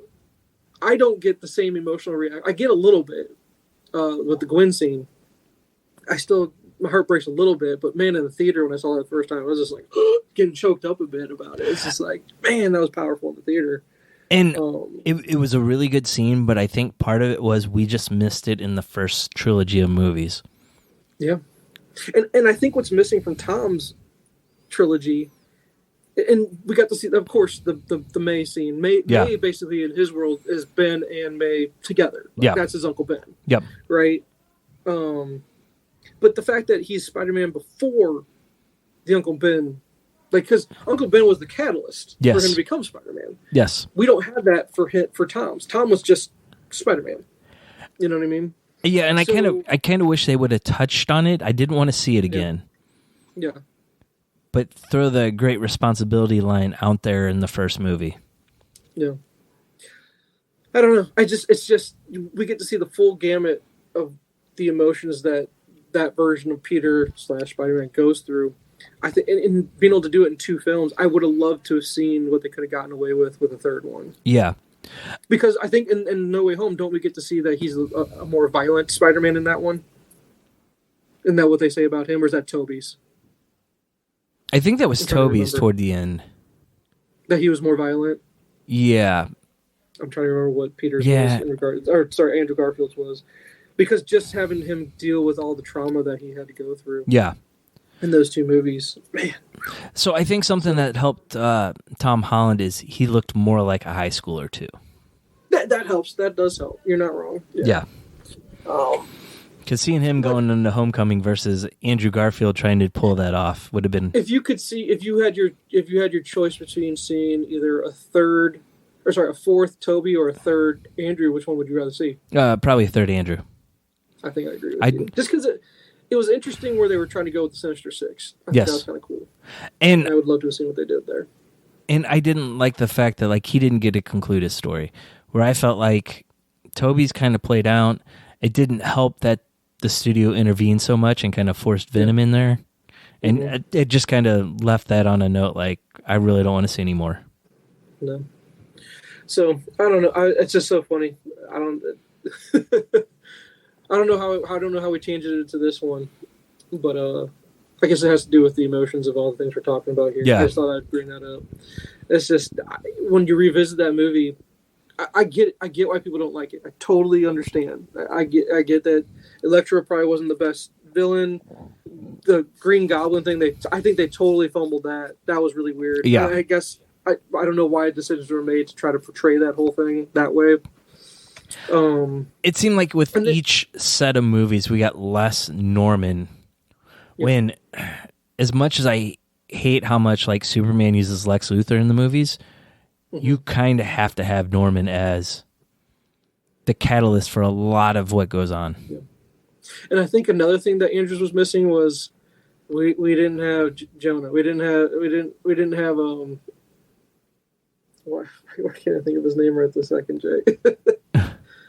I don't get the same emotional reaction. I get a little bit with the Gwen scene. My heart breaks a little bit, but man, in the theater when I saw that the first time, I was just like getting choked up a bit about it. It's just like, man, that was powerful in the theater. And it was a really good scene, but I think part of it was we just missed it in the first trilogy of movies. Yeah. And I think what's missing from Tom's trilogy And we got to see, of course, the May scene. May basically in his world is Ben and May together. That's his Uncle Ben. Yep. Right. But the fact that he's Spider-Man before the Uncle Ben, like, because Uncle Ben was the catalyst for him to become Spider-Man. Yes. We don't have that for Tom's. Tom was just Spider-Man. You know what I mean? Yeah, and I kind of wish they would have touched on it. I didn't want to see it again. Yeah. But throw the great responsibility line out there in the first movie. Yeah. I don't know. It's just we get to see the full gamut of the emotions that version of Peter / Spider-Man goes through. I think, and being able to do it in 2 films, I would have loved to have seen what they could have gotten away with a third one. Yeah. Because I think in No Way Home, don't we get to see that he's a more violent Spider-Man in that one? Isn't that what they say about him, or is that Tobey's? I think that was Tobey's toward the end. That he was more violent? Yeah. I'm trying to remember what Peter's was in regards, or sorry, Andrew Garfield's was. Because just having him deal with all the trauma that he had to go through. Yeah. In those 2 movies, man. So I think something that helped Tom Holland is he looked more like a high schooler too. That helps. That does help. You're not wrong. Yeah. Because seeing him going into Homecoming versus Andrew Garfield trying to pull that off would have been. If you had your choice between seeing either a 4th Tobey or a 3rd Andrew, which one would you rather see? Probably a 3rd Andrew. I think I agree with you. Just because it was interesting where they were trying to go with the Sinister Six. I think that was kind of cool. And I would love to have seen what they did there. And I didn't like the fact that like he didn't get to conclude his story, where I felt like Tobey's kind of played out. It didn't help that the studio intervened so much and kind of forced Venom in there. And it just kind of left that on a note like, I really don't want to see any more. No. So, I don't know. It's just so funny. I don't know how we changed it into this one, but I guess it has to do with the emotions of all the things we're talking about here. I just thought I'd bring that up. It's just when you revisit that movie, I get why people don't like it. I totally understand. I get that Electro probably wasn't the best villain. The Green Goblin thing, I think they totally fumbled that. That was really weird. Yeah, I guess I don't know why decisions were made to try to portray that whole thing that way. It seemed like with each set of movies we got less Norman. When as much as I hate how much like Superman uses Lex Luthor in the movies, you kind of have to have Norman as the catalyst for a lot of what goes on. Yeah. And I think another thing that Andrews was missing was we didn't have Jonah. We didn't have why can't I think of his name right this second, Jay?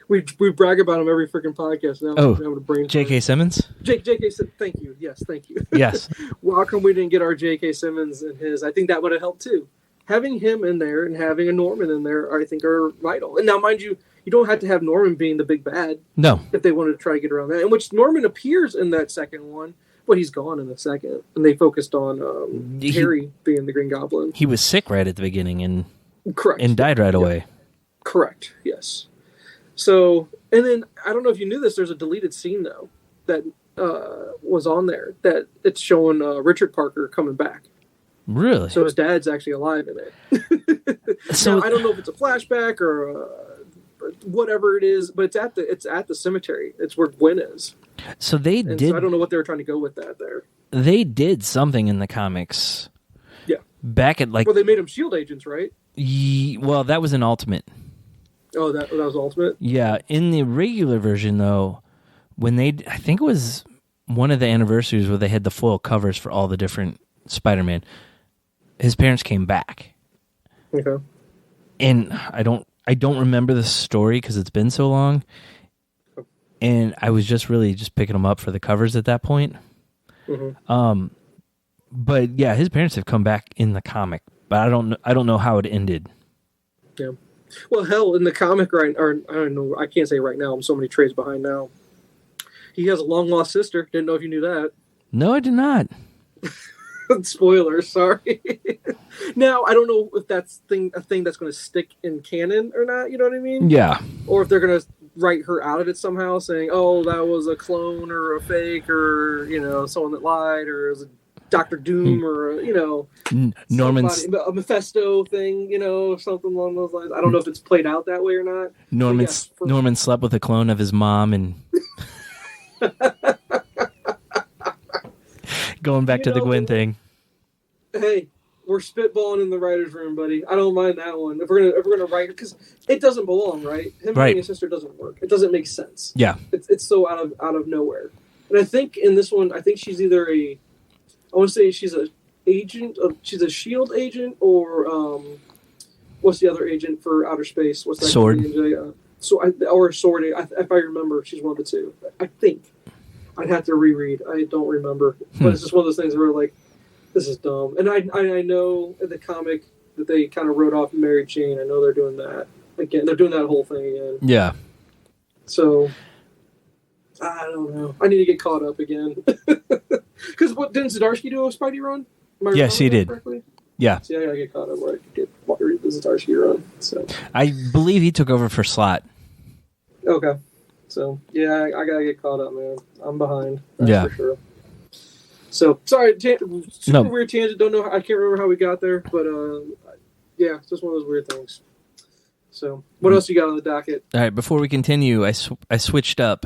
We brag about him every freaking podcast now. Oh, J.K. Simmons? J.K. Simmons, thank you. Yes, thank you. Yes. Well, how come we didn't get our J.K. Simmons and his? I think that would have helped too. Having him in there and having a Norman in there, I think, are vital. And now, mind you, you don't have to have Norman being the big bad. No. If they wanted to try to get around that. In which Norman appears in that second one, but he's gone in the second. And they focused on Harry being the Green Goblin. He was sick right at the beginning and correct and died right away. Correct, yes. So, and then, I don't know if you knew this, there's a deleted scene, though, that was on there, that it's showing Richard Parker coming back. Really? So his dad's actually alive in it. So now, I don't know if it's a flashback or whatever it is, but it's at the cemetery. It's where Gwen is. So they did. So I don't know what they were trying to go with that there. They did something in the comics. Yeah. Back at like. Well, they made them SHIELD agents, right? Well, that was an Ultimate. Oh, that was Ultimate? Yeah. In the regular version, though, when I think it was one of the anniversaries where they had the foil covers for all the different Spider-Man, his parents came back. Okay. And I don't remember the story because it's been so long. And I was just picking them up for the covers at that point. Mm-hmm. But yeah, his parents have come back in the comic, but I don't know how it ended. Yeah. Well, hell, in the comic, or I don't know, I can't say right now. I'm so many trades behind now. He has a long-lost sister. Didn't know if you knew that. No, I did not. Spoilers, sorry. Now, I don't know if that's a thing that's going to stick in canon or not, you know what I mean? Yeah. Or if they're going to write her out of it somehow, saying, oh, that was a clone or a fake or, someone that lied or it was a Dr. Doom or Norman's a Mephisto thing, something along those lines. I don't know if it's played out that way or not. Norman slept with a clone of his mom and going back to the Gwen thing. Hey, we're spitballing in the writer's room, buddy. I don't mind that one. If we're gonna write it, because it doesn't belong, right? Him having a sister doesn't work. It doesn't make sense. Yeah, it's so out of nowhere. And I think in this one, I think she's either I want to say she's a SHIELD agent, or what's the other agent for outer space? What's that? Sword. Or Sword. If I remember, she's one of the two. I think. I'd have to reread. I don't remember, but it's just one of those things where like, this is dumb. And I know in the comic that they kind of wrote off Mary Jane. I know they're doing that again. They're doing that whole thing again. Yeah. So I don't know. I need to get caught up again. Because didn't Zdarsky do a Spidey run? Yes, he did. Correctly? Yeah. So I gotta get caught up where I can get the Zdarsky run. So I believe he took over for Slott. Okay. So yeah, I gotta get caught up, man. I'm behind. That's for sure. So sorry, weird tangent. Don't know. I can't remember how we got there, but yeah, it's just one of those weird things. So what else you got on the docket? All right, before we continue, I switched up.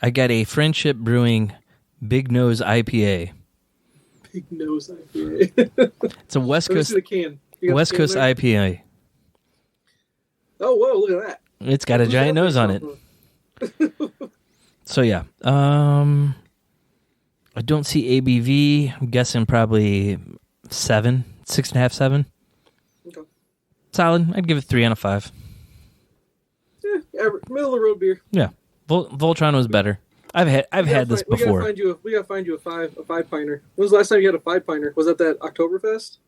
I got a Friendship Brewing Big Nose IPA. Big Nose IPA. It's a West Coast IPA. Oh whoa! Look at that. It's got a giant nose on it. So yeah, I don't see ABV. I'm guessing probably 7, 6.5, 7. Okay. Solid. I'd give it 3 out of 5. Yeah, middle of the road beer. Yeah, Voltron was better. I've had this before. We gotta find you a 5-pinter. When was the last time you had a 5-pinter? Was that Oktoberfest?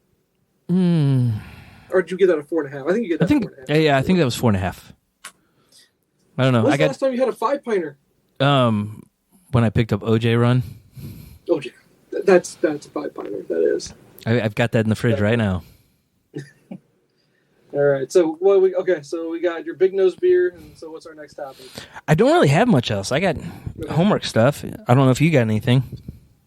Or did you get that a 4.5? I think you get that 4.5. Yeah, I think that was 4.5. I don't know. When's the last time you had a 5-pinter? When I picked up OJ Run. OJ, that's a 5-pinter. That is. I've got that in the fridge right now. All right. So so we got your Big Nose beer. And so what's our next topic? I don't really have much else. I got homework stuff. I don't know if you got anything.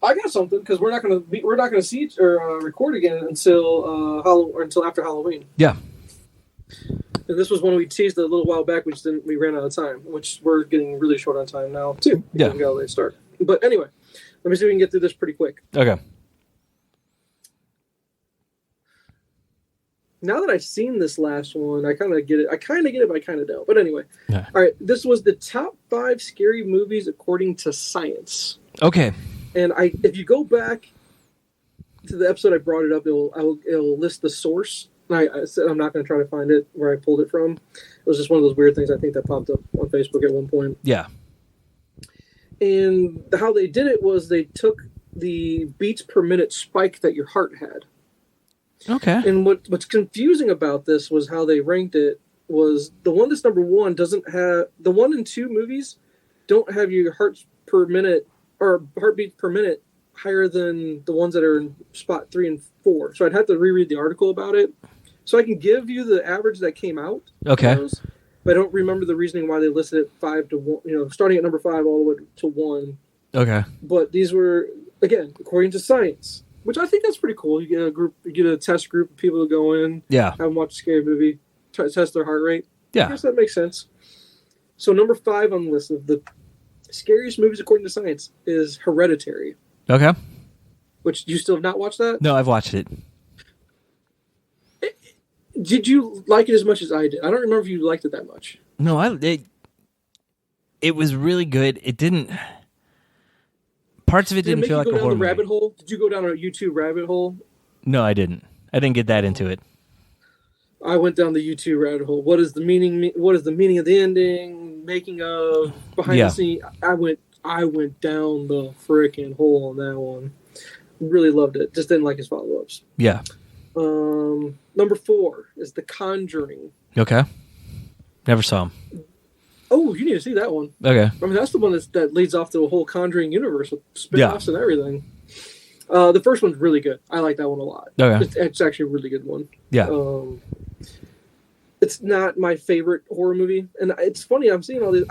I got something because we're not gonna see or record again until after Halloween. Yeah. And this was one we teased a little while back. We ran out of time, which we're getting really short on time now too. Yeah. We got a late start. But anyway, let me see if we can get through this pretty quick. Okay. Now that I've seen this last one, I kind of get it. I kind of get it, but I kind of don't. But anyway, yeah. All right. This was the top 5 scary movies according to science. Okay. And if you go back to the episode I brought it up, it'll list the source. I said I'm not going to try to find it where I pulled it from. It was just one of those weird things I think that popped up on Facebook at one point. Yeah. And how they did it was they took the beats per minute spike that your heart had. Okay. And what's confusing about this was how they ranked it was the one that's number 1 doesn't have the 1 and 2 movies don't have your hearts per minute or heartbeats per minute higher than the ones that are in spot 3 and 4. So I'd have to reread the article about it. So I can give you the average that came out. Okay. Those, but I don't remember the reasoning why they listed it 5 to 1. Starting at number 5 all the way to 1. Okay. But these were again according to science. Which I think that's pretty cool. You get a test group of people to go in, yeah, have them watch a scary movie, test their heart rate. Yeah, I guess that makes sense. So number 5 on the list of the scariest movies according to science is Hereditary. Okay. Which you still have not watched that? No, I've watched it. Did you like it as much as I did? I don't remember if you liked it that much. No, it was really good. It didn't. Parts of it didn't feel like a horror movie. Rabbit hole? Did you go down a YouTube rabbit hole? No, I didn't. I didn't get that into it. I went down the YouTube rabbit hole. What is the meaning? What is the meaning of the ending? Making of behind the scene. I went down the freaking hole on that one. Really loved it. Just didn't like his follow-ups. Yeah. Number 4 is The Conjuring. Okay. Never saw him. Oh, you need to see that one. Okay. I mean, that's the one that leads off to a whole Conjuring universe with spin-offs and everything. The first one's really good. I like that one a lot. Okay. It's actually a really good one. Yeah. It's not my favorite horror movie, and it's funny. I'm seeing all these.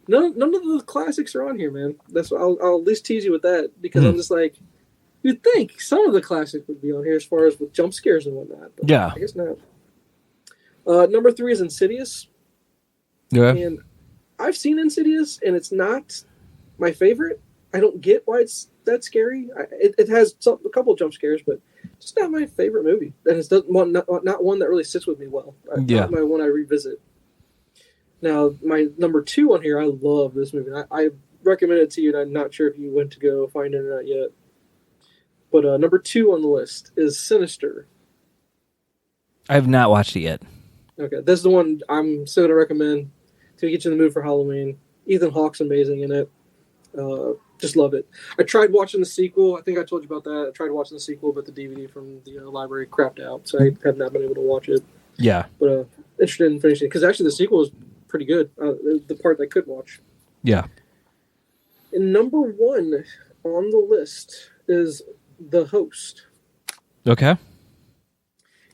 None of the classics are on here, man. I'll at least tease you with that because I'm just like, You'd think some of the classics would be on here as far as with jump scares and whatnot. But yeah. I guess not. Number 3 is Insidious. Yeah. And I've seen Insidious, and it's not my favorite. I don't get why it's that scary. It has a couple of jump scares, but it's not my favorite movie. And it's not one that really sits with me well. Not my one I revisit. Now, my number 2 on here, I love this movie. I recommend it to you, and I'm not sure if you went to go find it or not yet. But number 2 on the list is Sinister. I have not watched it yet. Okay, this is the one I'm still going to recommend to get you in the mood for Halloween. Ethan Hawke's amazing in it. Just love it. I tried watching the sequel. I think I told you about that. I tried watching the sequel, but the DVD from the library crapped out, so I have not been able to watch it. Yeah. But interested in finishing it, because actually the sequel is pretty good. The part I could watch. Yeah. And number 1 on the list is The Host. Okay.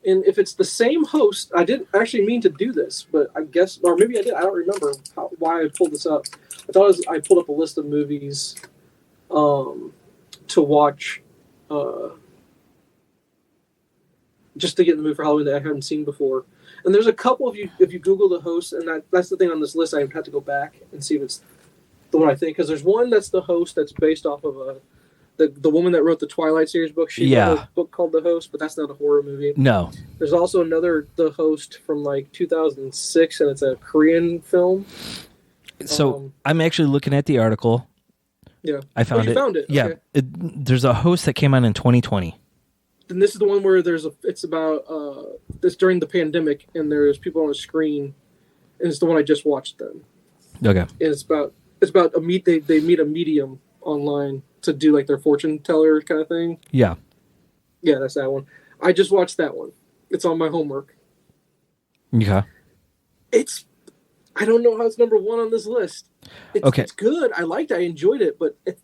And if it's the same host, I didn't actually mean to do this, but I guess, or maybe I did. I don't remember why I pulled this up. I thought I pulled up a list of movies to watch just to get in the mood for Halloween that I haven't seen before. And there's a couple if you Google The Host, and that's the thing on this list. I have to go back and see if it's the one I think, because there's one that's The Host that's based off of the woman that wrote the Twilight series book. She wrote a book called The Host, but that's not a horror movie. No. There's also another The Host from like 2006, and it's a Korean film. So I'm actually looking at the article. Yeah. I found it. Found it? Yeah. Okay. There's a host that came out in 2020. And this is the one where it's about this during the pandemic, and there's people on a screen, and it's the one I just watched then. Okay. And it's about they meet a medium online to do like their fortune teller kind of thing. Yeah. Yeah, that's that one. I just watched that one. It's on my homework. Okay. I don't know how it's number 1 on this list. It's good. I liked it. I enjoyed it, but it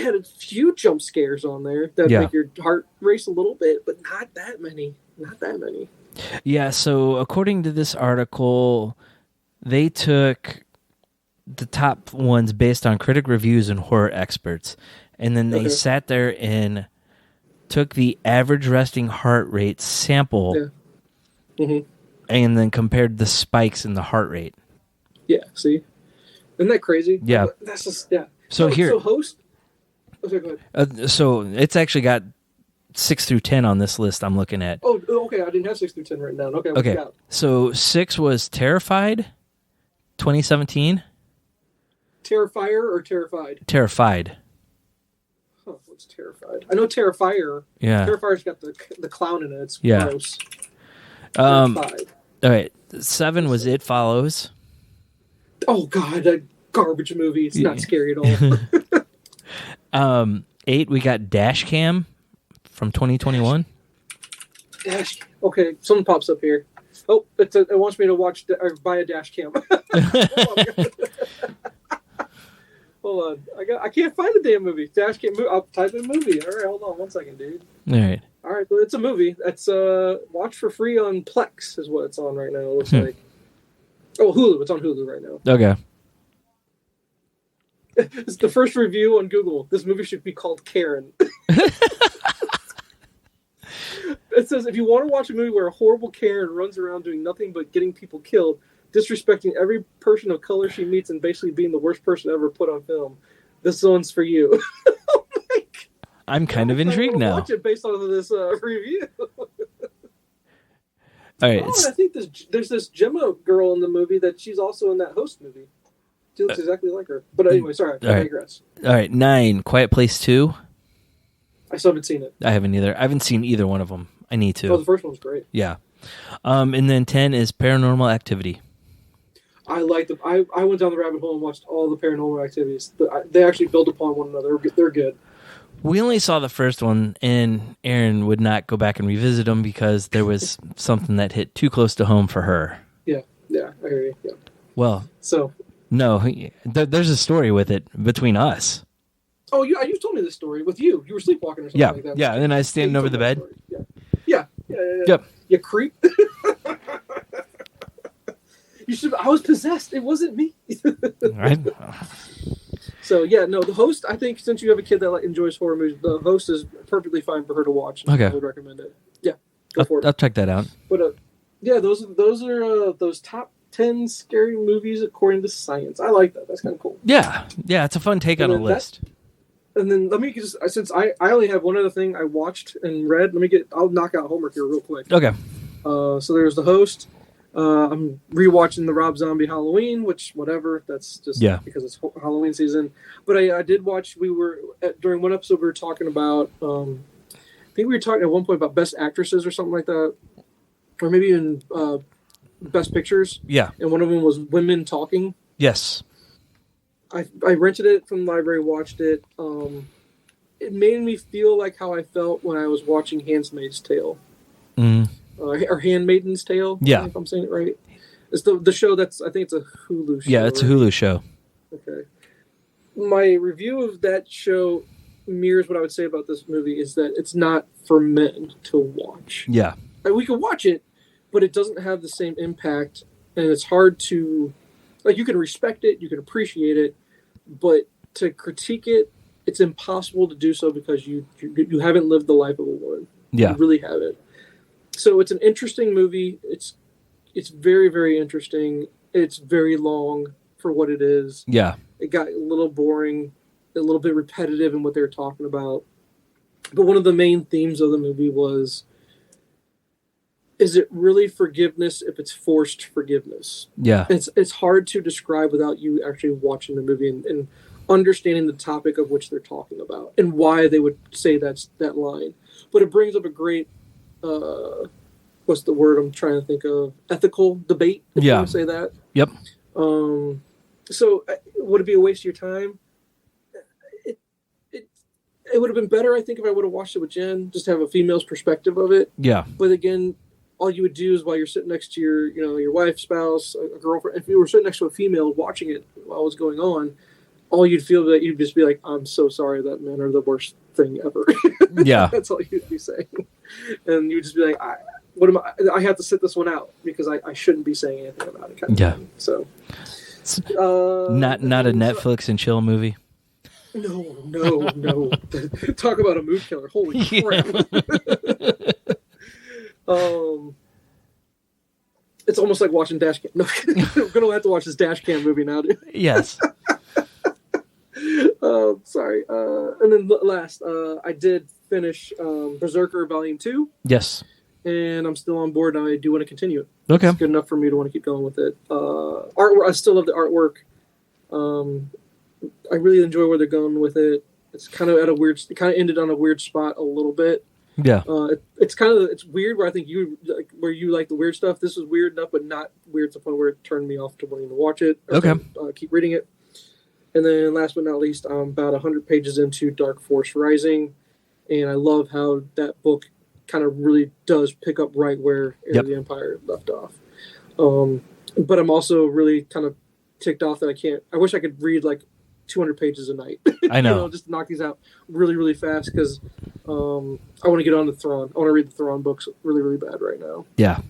had a few jump scares on there that make your heart race a little bit, but not that many. Not that many. Yeah, so according to this article, they took the top ones based on critic reviews and horror experts, and then they sat there and took the average resting heart rate sample and then compared the spikes in the heart rate. Yeah, see? Isn't that crazy? Yeah. That's just, yeah. So host? Okay, go ahead. So it's actually got 6 through 10 on this list I'm looking at. Oh, okay. I didn't have 6 through 10 written down. Okay, okay. So 6 was Terrified, 2017. Terrifier or Terrified? Terrified. Huh, what's Terrified? I know Terrifier. Yeah. Terrifier's got the clown in it. It's gross. All right. 7 was It Follows. Oh, God, that garbage movie. It's not scary at all. 8, we got Dashcam from 2021. Okay, something pops up here. Oh, it wants me to watch or buy a Dashcam. Hold on. I can't find the damn movie. Dashcam movie. I'll type in movie. All right, hold on 1 second, dude. All right. Well, it's a movie. That's watch for free on Plex is what it's on right now. It looks like. Oh, Hulu. It's on Hulu right now. Okay. It's the first review on Google. This movie should be called Karen. It says, if you want to watch a movie where a horrible Karen runs around doing nothing but getting people killed, disrespecting every person of color she meets, and basically being the worst person ever put on film, this one's for you. Oh my God. I'm kind of intrigued now. Watch it based on this review. All right. Oh, and I think there's this Gemma girl in the movie that she's also in that Host movie. She looks exactly like her. But anyway, sorry. I digress. All right. 9, Quiet Place 2. I still haven't seen it. I haven't either. I haven't seen either one of them. I need to. Oh, the first one's great. Yeah. And then 10 is Paranormal Activity. I like them. I went down the rabbit hole and watched all the Paranormal Activities. They actually build upon one another. They're good. We only saw the first one, and Erin would not go back and revisit them because there was something that hit too close to home for her. Yeah, I hear you. Yeah. Well, so no, there's a story with it between us. Oh, you told me this story with you. You were sleepwalking or something like that. Yeah, and then I was standing over the bed. Yeah. Yep. You creep. I was possessed. It wasn't me. So yeah, no, the Host. I think since you have a kid that enjoys horror movies, the Host is perfectly fine for her to watch. Okay, I would recommend it. Yeah, go for it. I'll check that out. But yeah, those are those top 10 scary movies according to science. I like that. That's kind of cool. Yeah, it's a fun take on a list. And then let me just, since I only have one other thing I watched and read, I'll knock out homework here real quick. Okay. So there's The Host. I'm rewatching the Rob Zombie Halloween, which whatever. That's just because it's Halloween season. But I did watch. During one episode we were talking about. I think we were talking at one point about best actresses or something like that, or maybe even best pictures. Yeah. And one of them was Women Talking. Yes. I rented it from the library, watched it. It made me feel like how I felt when I was watching Handmaid's Tale. Or Handmaiden's Tale. Yeah. If I'm saying it right. It's the show I think it's a Hulu show. Yeah, it's a Hulu show. Okay. My review of that show mirrors what I would say about this movie is that it's not for men to watch. Yeah. We can watch it, but it doesn't have the same impact, and it's hard to... you can respect it, you can appreciate it, but to critique it, it's impossible to do so because you haven't lived the life of a woman. Yeah. You really haven't. So it's an interesting movie. It's very, very interesting. It's very long for what it is. Yeah. It got a little boring, a little bit repetitive in what they were talking about. But one of the main themes of the movie was, is it really forgiveness if it's forced forgiveness? Yeah. It's hard to describe without you actually watching the movie and understanding the topic of which they're talking about and why they would say that line. But it brings up a great, what's the word I'm trying to think of? Ethical debate, if you want to say that. Yep. So would it be a waste of your time? It would have been better, I think, if I would have watched it with Jen, just to have a female's perspective of it. Yeah. But again, all you would do is while you're sitting next to your wife, spouse, a girlfriend, if you were sitting next to a female watching it while it was going on, all you'd feel that you'd just be like, I'm so sorry that men are the worst thing ever. Yeah. That's all you'd be saying. And you'd just be like, I have to sit this one out because I shouldn't be saying anything about it. Kind of thing. So not a Netflix and chill movie. No. Talk about a mood killer. Holy crap. It's almost like watching Dashcam. No, we're going to have to watch this Dashcam movie now, dude. Yes. Sorry. And then last, I did finish Berserker Volume 2. Yes. And I'm still on board, and I do want to continue it. Okay. It's good enough for me to want to keep going with it. Artwork, I still love the artwork. I really enjoy where they're going with it. It's kind of it kind of ended on a weird spot a little bit. Yeah. It's weird where I think you like the weird stuff. This is weird enough, but not weird to the point where it turned me off to wanting to watch it. Okay. Keep reading it. And then last but not least, I'm about 100 pages into Dark Force Rising, and I love how that book kind of really does pick up right where the Empire left off. But I'm also really kind of ticked off that I wish I could read like 200 pages a night. I know. Just knock these out really, really fast because I want to get on the Thrawn. I want to read the Thrawn books really, really bad right now. Yeah.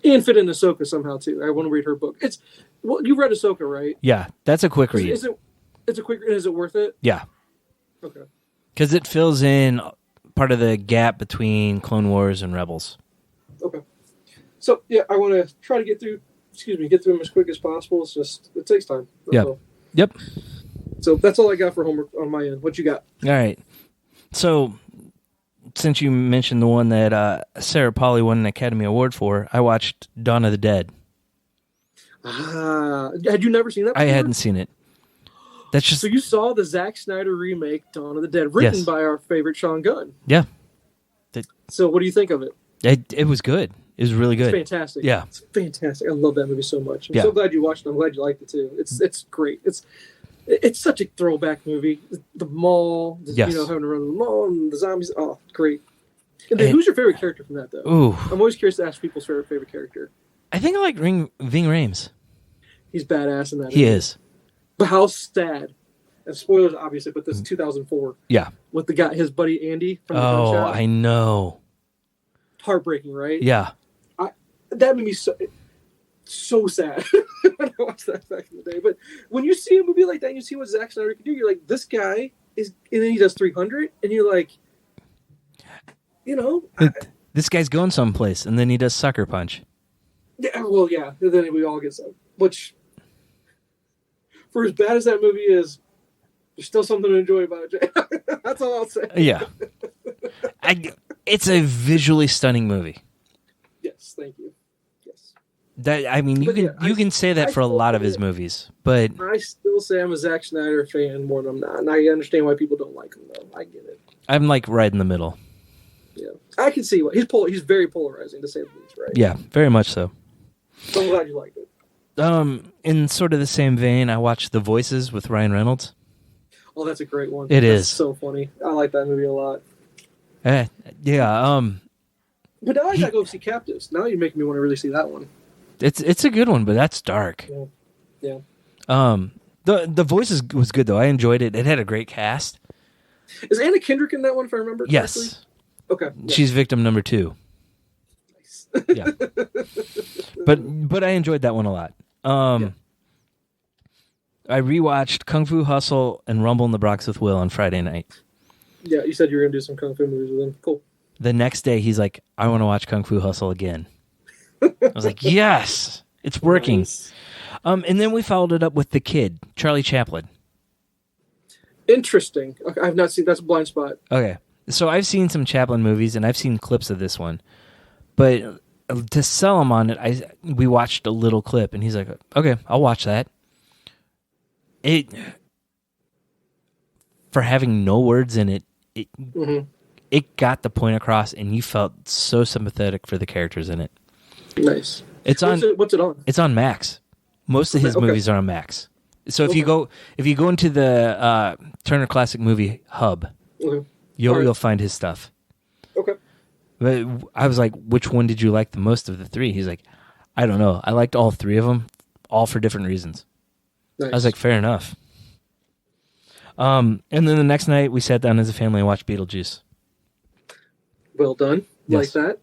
And fit in Ahsoka somehow too. I want to read her book. You read Ahsoka, right? Yeah, that's a quick read. It's a quick read. Is it worth it? Yeah. Okay. Because it fills in part of the gap between Clone Wars and Rebels. Okay. So yeah, I want to try to get through them as quick as possible. It takes time. Yep. So that's all I got for homework on my end. What you got? All right. So since you mentioned the one that Sarah Polley won an Academy Award for, I watched Dawn of the Dead. Had you never seen that before? I hadn't seen it. That's just... So you saw the Zack Snyder remake, Dawn of the Dead, written by our favorite Sean Gunn. Yeah. So what do you think of it? It was good. It was really good. It's fantastic. Yeah. It's fantastic. I love that movie so much. I'm so glad you watched it. I'm glad you liked it too. It's great. It's such a throwback movie. The mall, having to run the mall and the zombies. Oh, great. And then who's your favorite character from that, though? Ooh. I'm always curious to ask people's favorite character. I think I like Ving Rhames. He's badass in that. He is. But how sad. And spoilers, obviously, but this is 2004. Yeah. With the guy, his buddy Andy from the gunshot. I know. Heartbreaking, right? Yeah. That made me so... so sad when I watched that back in the day. But when you see a movie like that and you see what Zack Snyder can do, you're like, this guy is, and then he does 300, and you're like, this guy's going someplace, and then he does Sucker Punch. Yeah, well, yeah, and then we all get some. Which, for as bad as that movie is, there's still something to enjoy about it, Jay. That's all I'll say. Yeah. It's a visually stunning movie. Yes, thank you. Yes. You can say that for a lot of his movies, but I still say I'm a Zack Snyder fan more than I'm not, and I understand why people don't like him, though. I get it. I'm like right in the middle. Yeah, I can see what he's very polarizing, to say the least, right? Yeah, very much so. So I'm glad you liked it. In sort of the same vein, I watched The Voices with Ryan Reynolds. Oh, that's a great one. That's is so funny. I like that movie a lot. Yeah. But now I gotta go see Captives. Now you're making me want to really see that one. It's a good one, but that's dark. Yeah. The Voices was good though. I enjoyed it. It had a great cast. Is Anna Kendrick in that one, if I remember correctly? Yes. Okay. Yeah. She's victim number 2. Nice. Yeah. But I enjoyed that one a lot. I rewatched Kung Fu Hustle and Rumble in the Bronx with Will on Friday night. Yeah, you said you were going to do some Kung Fu movies with him. Cool. The next day, he's like, I want to watch Kung Fu Hustle again. I was like, yes, it's working. Nice. And then we followed it up with The Kid, Charlie Chaplin. Interesting. Okay, I've not seen, that's a blind spot. Okay. So I've seen some Chaplin movies, and I've seen clips of this one. But to sell him on it, we watched a little clip, and he's like, okay, I'll watch that. For having no words in it, it got the point across, and you felt so sympathetic for the characters in it. Nice. What's it on? It's on Max. Most of his movies are on Max. So if you go into the Turner Classic Movie Hub, you'll find his stuff. Okay. But I was like, which one did you like the most of the 3? He's like, I don't know. I liked all 3 of them, all for different reasons. Nice. I was like, fair enough. And then the next night, we sat down as a family and watched Beetlejuice. Well done. Yes. Like that.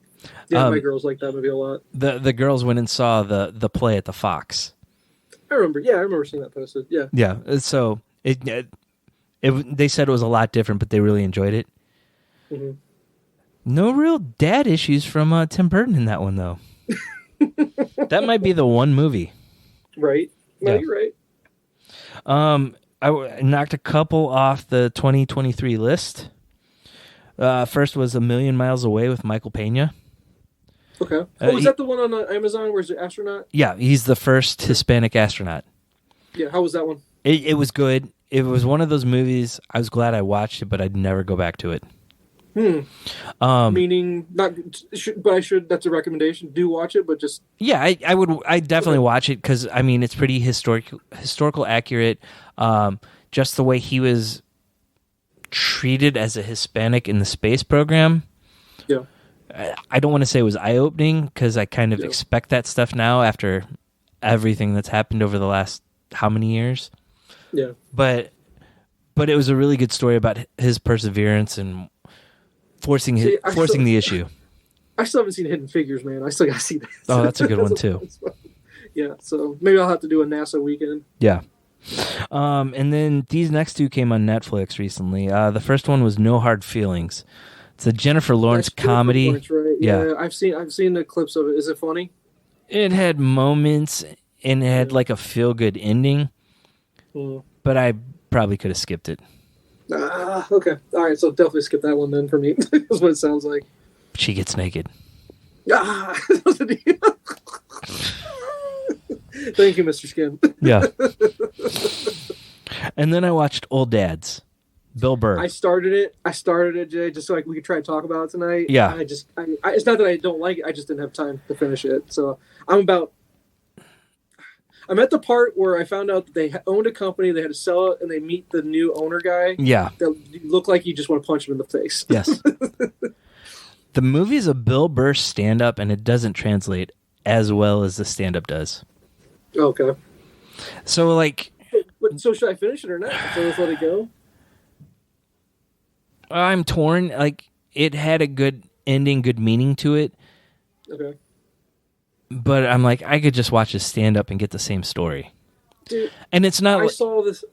Yeah, my girls like that movie a lot. The girls went and saw the play at the Fox. I remember. Yeah, I remember seeing that posted. Yeah. Yeah. So they said it was a lot different, but they really enjoyed it. Mm-hmm. No real dad issues from Tim Burton in that one, though. That might be the one movie. Right. No, you're right. I knocked a couple off the 2023 list. First was A Million Miles Away with Michael Pena. Okay. Was that the one on Amazon where he's an astronaut? Yeah, he's the first Hispanic astronaut. Yeah, how was that one? It was good. It was one of those movies, I was glad I watched it, but I'd never go back to it. Meaning, that's a recommendation. Do watch it, but just... Yeah, I definitely watch it because, I mean, it's pretty historical accurate. Just the way he was treated as a Hispanic in the space program. Yeah. I don't want to say it was eye-opening because I kind of expect that stuff now after everything that's happened over the last how many years. Yeah. But it was a really good story about his perseverance and forcing the issue. I still haven't seen Hidden Figures, man. I still got to see that. Oh, that's a good one too. Yeah, so maybe I'll have to do a NASA weekend. Yeah. And then these next 2 came on Netflix recently. The first one was No Hard Feelings. It's a Jennifer Lawrence comedy. Lawrence, right? Yeah, I've seen the clips of it. Is it funny? It had moments and it had like a feel-good ending, but I probably could have skipped it. Okay. All right, so definitely skip that one then for me. That's what it sounds like. She gets naked. Thank you, Mr. Skin. Yeah. And then I watched Old Dads. Bill Burr. I started it, Jay, just so we could try to talk about it tonight. Yeah. It's not that I don't like it. I just didn't have time to finish it. So I'm at the part where I found out that they owned a company, they had to sell it, and they meet the new owner guy. Yeah. That looked like you just want to punch him in the face. Yes. The movie's a Bill Burr stand-up, and it doesn't translate as well as the stand-up does. Okay. So, So should I finish it or not? So let's let it go? I'm torn. It had a good ending, good meaning to it. Okay. But I'm like, I could just watch his stand-up and get the same story. Dude, and it's not. I saw this.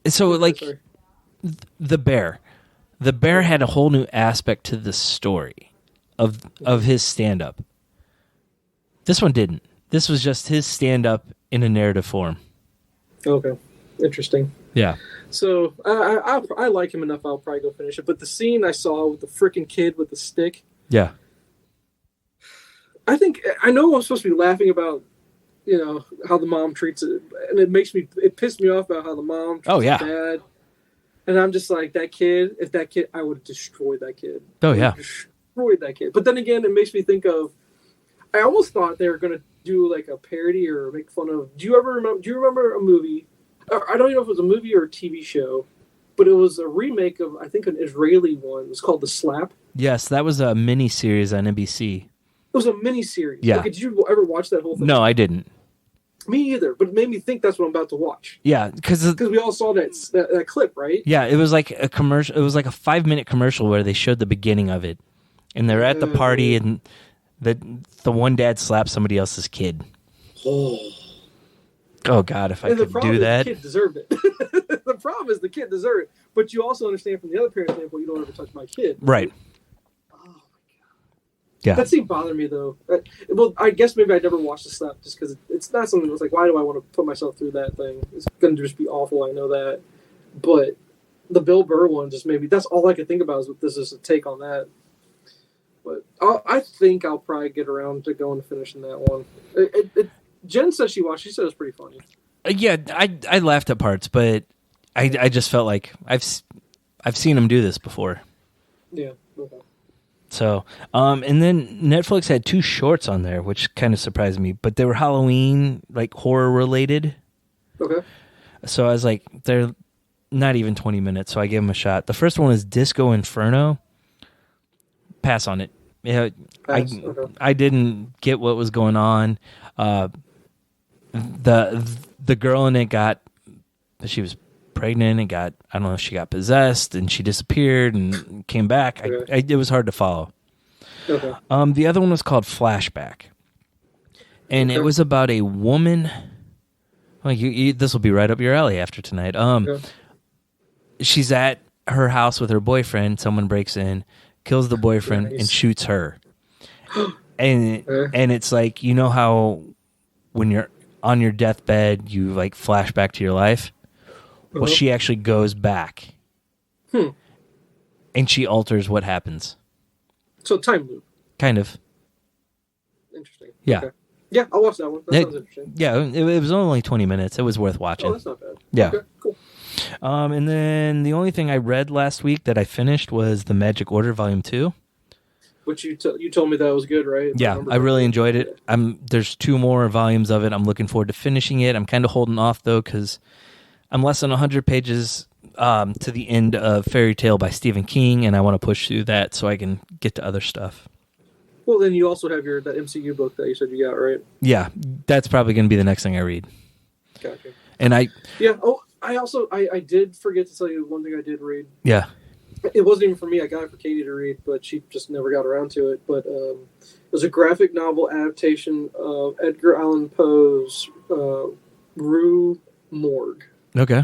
So, like, the bear had a whole new aspect to the story of his stand-up. This one didn't. This was just his stand-up in a narrative form. Okay, interesting. Yeah. So I like him enough. I'll probably go finish it. But the scene I saw with the freaking kid with the stick. Yeah. I know I'm supposed to be laughing about, how the mom treats it, and it pissed me off about how the mom treats the dad. And I'm just like, I would have destroyed that kid. Oh yeah. Destroyed that kid. But then again, it makes me think of, I almost thought they were going to do like a parody or make fun of, do you remember a movie? I don't even know if it was a movie or a TV show, but it was a remake of, I think, an Israeli one. It was called The Slap. Yes, that was a mini series on NBC. It was a mini-series. Yeah. Okay, did you ever watch that whole thing? No, I didn't. Me either, but it made me think that's what I'm about to watch. Yeah, because we all saw that clip, right? Yeah, it was like a commercial. It was like a 5-minute commercial where they showed the beginning of it, and they're at the party, and the one dad slaps somebody else's kid. Oh God, if I could do that. The kid deserved it. The problem is the kid deserved it, but you also understand from the other parent's standpoint, you don't ever touch my kid. Right. Yeah. That scene bothered me, though. Well, I guess maybe I never watched The Slap just because it's not something that's like, why do I want to put myself through that thing? It's going to just be awful, I know that. But the Bill Burr one just maybe, that's all I could think about is this is a take on that. But I think I'll probably get around to going to finishing that one. Jen said she watched, she said it was pretty funny. Yeah, I laughed at parts, but I just felt like I've seen him do this before. Yeah, okay. So, and then Netflix had 2 shorts on there, which kind of surprised me, but they were Halloween, like horror related. Okay. So I was like, they're not even 20 minutes, so I gave them a shot. The first one is Disco Inferno. Pass on it. Yeah, I didn't get what was going on. The girl in it she was pregnant and I don't know if she got possessed and she disappeared and came back. Okay. It was hard to follow. Okay. The other one was called Flashback, and it was about a woman. Well, this will be right up your alley after tonight. She's at her house with her boyfriend. Someone breaks in, kills the boyfriend, and shoots her. And it's like, you know how when you're on your deathbed, you like flash back to your life. Well, she actually goes back, and she alters what happens. So time loop, kind of. Interesting. Yeah, okay. Yeah, I'll watch that one. That sounds interesting. Yeah, it was only 20 minutes. It was worth watching. Oh, that's not bad. Yeah, okay, cool. And then the only thing I read last week that I finished was The Magic Order Volume 2. Which you told me that was good, right? Yeah, I really enjoyed it. There's 2 more volumes of it. I'm looking forward to finishing it. I'm kind of holding off though because I'm less than 100 pages to the end of Fairy Tale by Stephen King, and I want to push through that so I can get to other stuff. Well, then you also have that MCU book that you said you got, right? Yeah, that's probably going to be the next thing I read. Gotcha. And I did forget to tell you one thing I did read. Yeah. It wasn't even for me. I got it for Katie to read, but she just never got around to it. But it was a graphic novel adaptation of Edgar Allan Poe's Rue Morgue. Okay.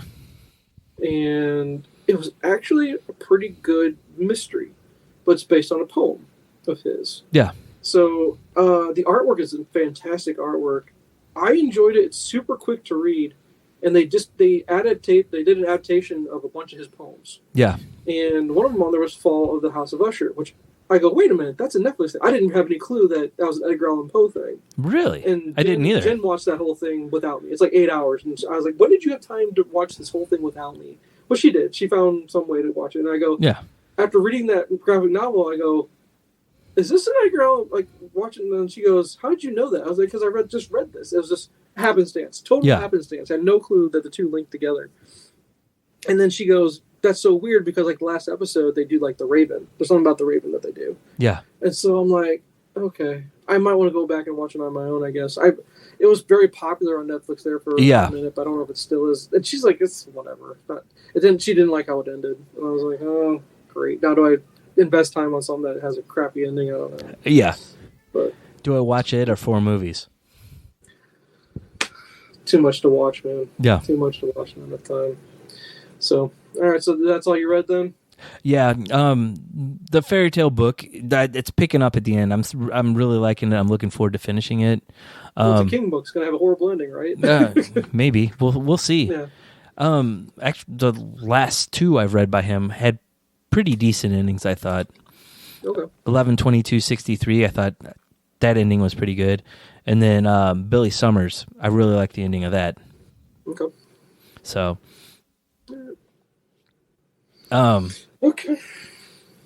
And it was actually a pretty good mystery, but it's based on a poem of his. Yeah. So the artwork is a fantastic artwork. I enjoyed it. It's super quick to read. And they did an adaptation of a bunch of his poems. Yeah. And one of them on there was Fall of the House of Usher, which I go, wait a minute, that's a Netflix thing. I didn't have any clue that was an Edgar Allan Poe thing. Really? And I didn't either. Jen watched that whole thing without me. It's like 8 hours. And I was like, when did you have time to watch this whole thing without me? Well, she did. She found some way to watch it. And I go, yeah. After reading that graphic novel, I go, is this an Edgar Allan, like, watching? And she goes, how did you know that? I was like, because I just read this. It was just happenstance. Total happenstance. I had no clue that the two linked together. And then she goes, that's so weird because, like, last episode, they do, like, the Raven. There's something about the Raven that they do. Yeah. And so I'm like, okay. I might want to go back and watch it on my own, I guess. It was very popular on Netflix there for a minute, but I don't know if it still is. And she's like, it's whatever. She didn't like how it ended. And I was like, oh, great. Now do I invest time on something that has a crappy ending? I don't know. Yeah. But Do I watch it or 4 movies? Too much to watch, man. Yeah. Too much to watch, not enough time. So, all right, so that's all you read then? Yeah, the fairy tale book, it's picking up at the end. I'm really liking it. I'm looking forward to finishing it. Well, it's a King book. It's gonna have a horrible ending, right? Maybe we'll see. Yeah. Actually, the last 2 I've read by him had pretty decent endings. I thought. Okay. 11/22/63. I thought that ending was pretty good, and then Billy Summers. I really like the ending of that. Okay. So. Okay.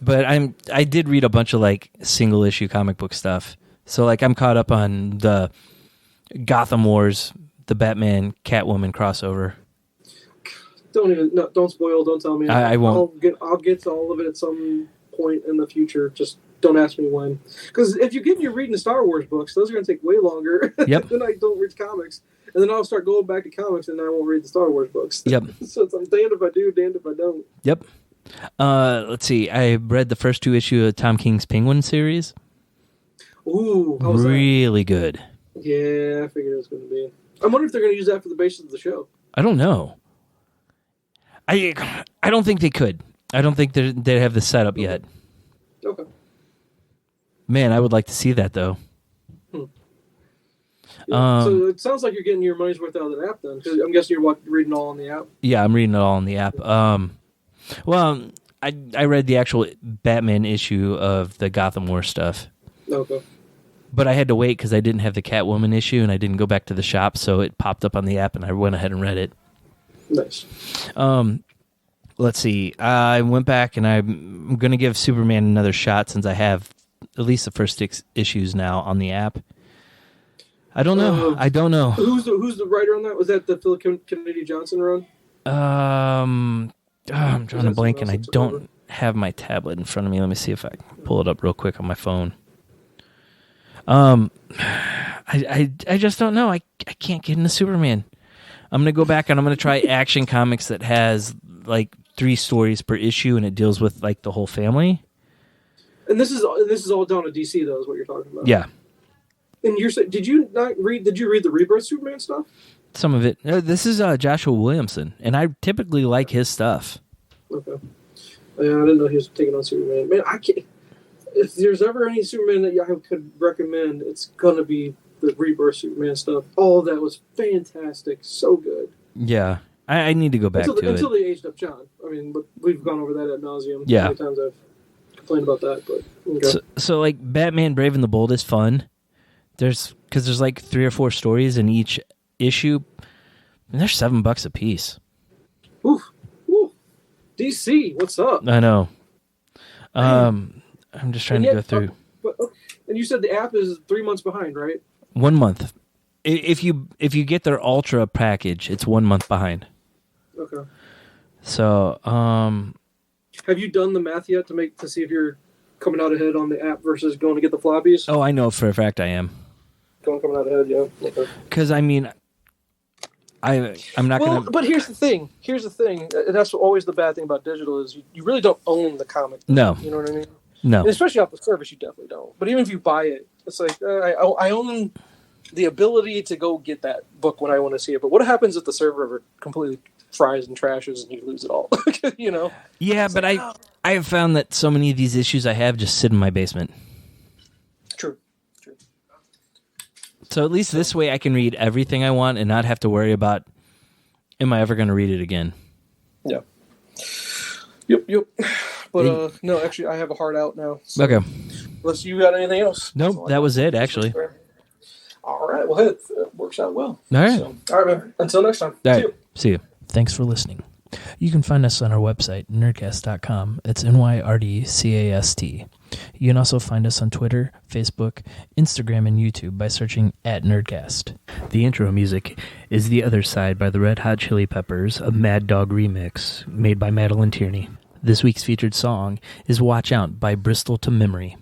But I did read a bunch of like single issue comic book stuff. So like I'm caught up on the Gotham Wars, the Batman Catwoman crossover. Don't spoil. Don't tell me. I won't. I'll get to all of it at some point in the future. Just don't ask me when. Because if you give me reading the Star Wars books, those are going to take way longer. Yep. Then I don't read comics, and then I'll start going back to comics, and I won't read the Star Wars books. Yep. So I'm damned if I do, damned if I don't. Yep. Let's see. I read the first 2 issues of Tom King's Penguin series. Ooh, how was really good. Yeah, I figured it was going to be. I wonder if they're going to use that for the basis of the show. I don't know. I don't think they could. I don't think they have the setup yet. Okay. Man, I would like to see that though. Yeah, so it sounds like you're getting your money's worth out of the app then. 'Cause I'm guessing you're reading all on the app. Yeah, I'm reading it all on the app. Well, I read the actual Batman issue of the Gotham War stuff. Okay. But I had to wait because I didn't have the Catwoman issue, and I didn't go back to the shop, so it popped up on the app, and I went ahead and read it. Nice. Let's see. I went back, and I'm going to give Superman another shot since I have at least the first 6 issues now on the app. I don't know. I don't know. Who's the writer on that? Was that the Phil Kennedy Johnson run? I'm drawing a blank, and I don't have my tablet in front of me. Let me see if I can pull it up real quick on my phone. I just don't know. I can't get into Superman. I'm gonna go back and I'm gonna try Action Comics that has like 3 stories per issue, and it deals with like the whole family. And this is all down to DC though, is what you're talking about. Yeah. And did you read the Rebirth Superman stuff? Some of it. This is Joshua Williamson, and I typically like his stuff. Okay. Yeah, I didn't know he was taking on Superman. Man, I can't. If there's ever any Superman that I could recommend, it's gonna be the Rebirth Superman stuff. All of that was fantastic, so good. Yeah, I need to go back until they aged up John. I mean, but we've gone over that ad nauseum. Yeah, how many times I've complained about that. But okay. So like Batman: Brave and the Bold is fun. There's like 3 or 4 stories in each issue, and they're $7 a piece. Oof. DC, what's up? I know. I'm just trying to go through. And you said the app is 3 months behind, right? 1 month. If you get their Ultra package, it's 1 month behind. Okay. So, have you done the math yet to see if you're coming out ahead on the app versus going to get the floppies? Oh, I know for a fact I am. Coming out ahead, yeah. Okay. Because I mean, I'm not going to. But here's the thing. And that's always the bad thing about digital is you really don't own the comic. No. You know what I mean? No. And especially off the service, you definitely don't. But even if you buy it, it's like I own the ability to go get that book when I want to see it. But what happens if the server ever completely fries and trashes and you lose it all? You know? Yeah, it's but like, I have found that so many of these issues I have just sit in my basement. True. So at least this way I can read everything I want and not have to worry about, am I ever going to read it again? Yeah. Yep. But no, actually, I have a heart out now. So okay. Unless you got anything else. Nope, that was it, actually. All right. Well, it works out well. All right. All right, man. Until next time. All right. See you. Thanks for listening. You can find us on our website, Nyrdcast.com. It's Nyrdcast. You can also find us on Twitter, Facebook, Instagram, and YouTube by searching @Nyrdcast. The intro music is The Other Side by the Red Hot Chili Peppers, a Mad Dog remix made by Madeline Tierney. This week's featured song is Watch Out by Bristol to Memory.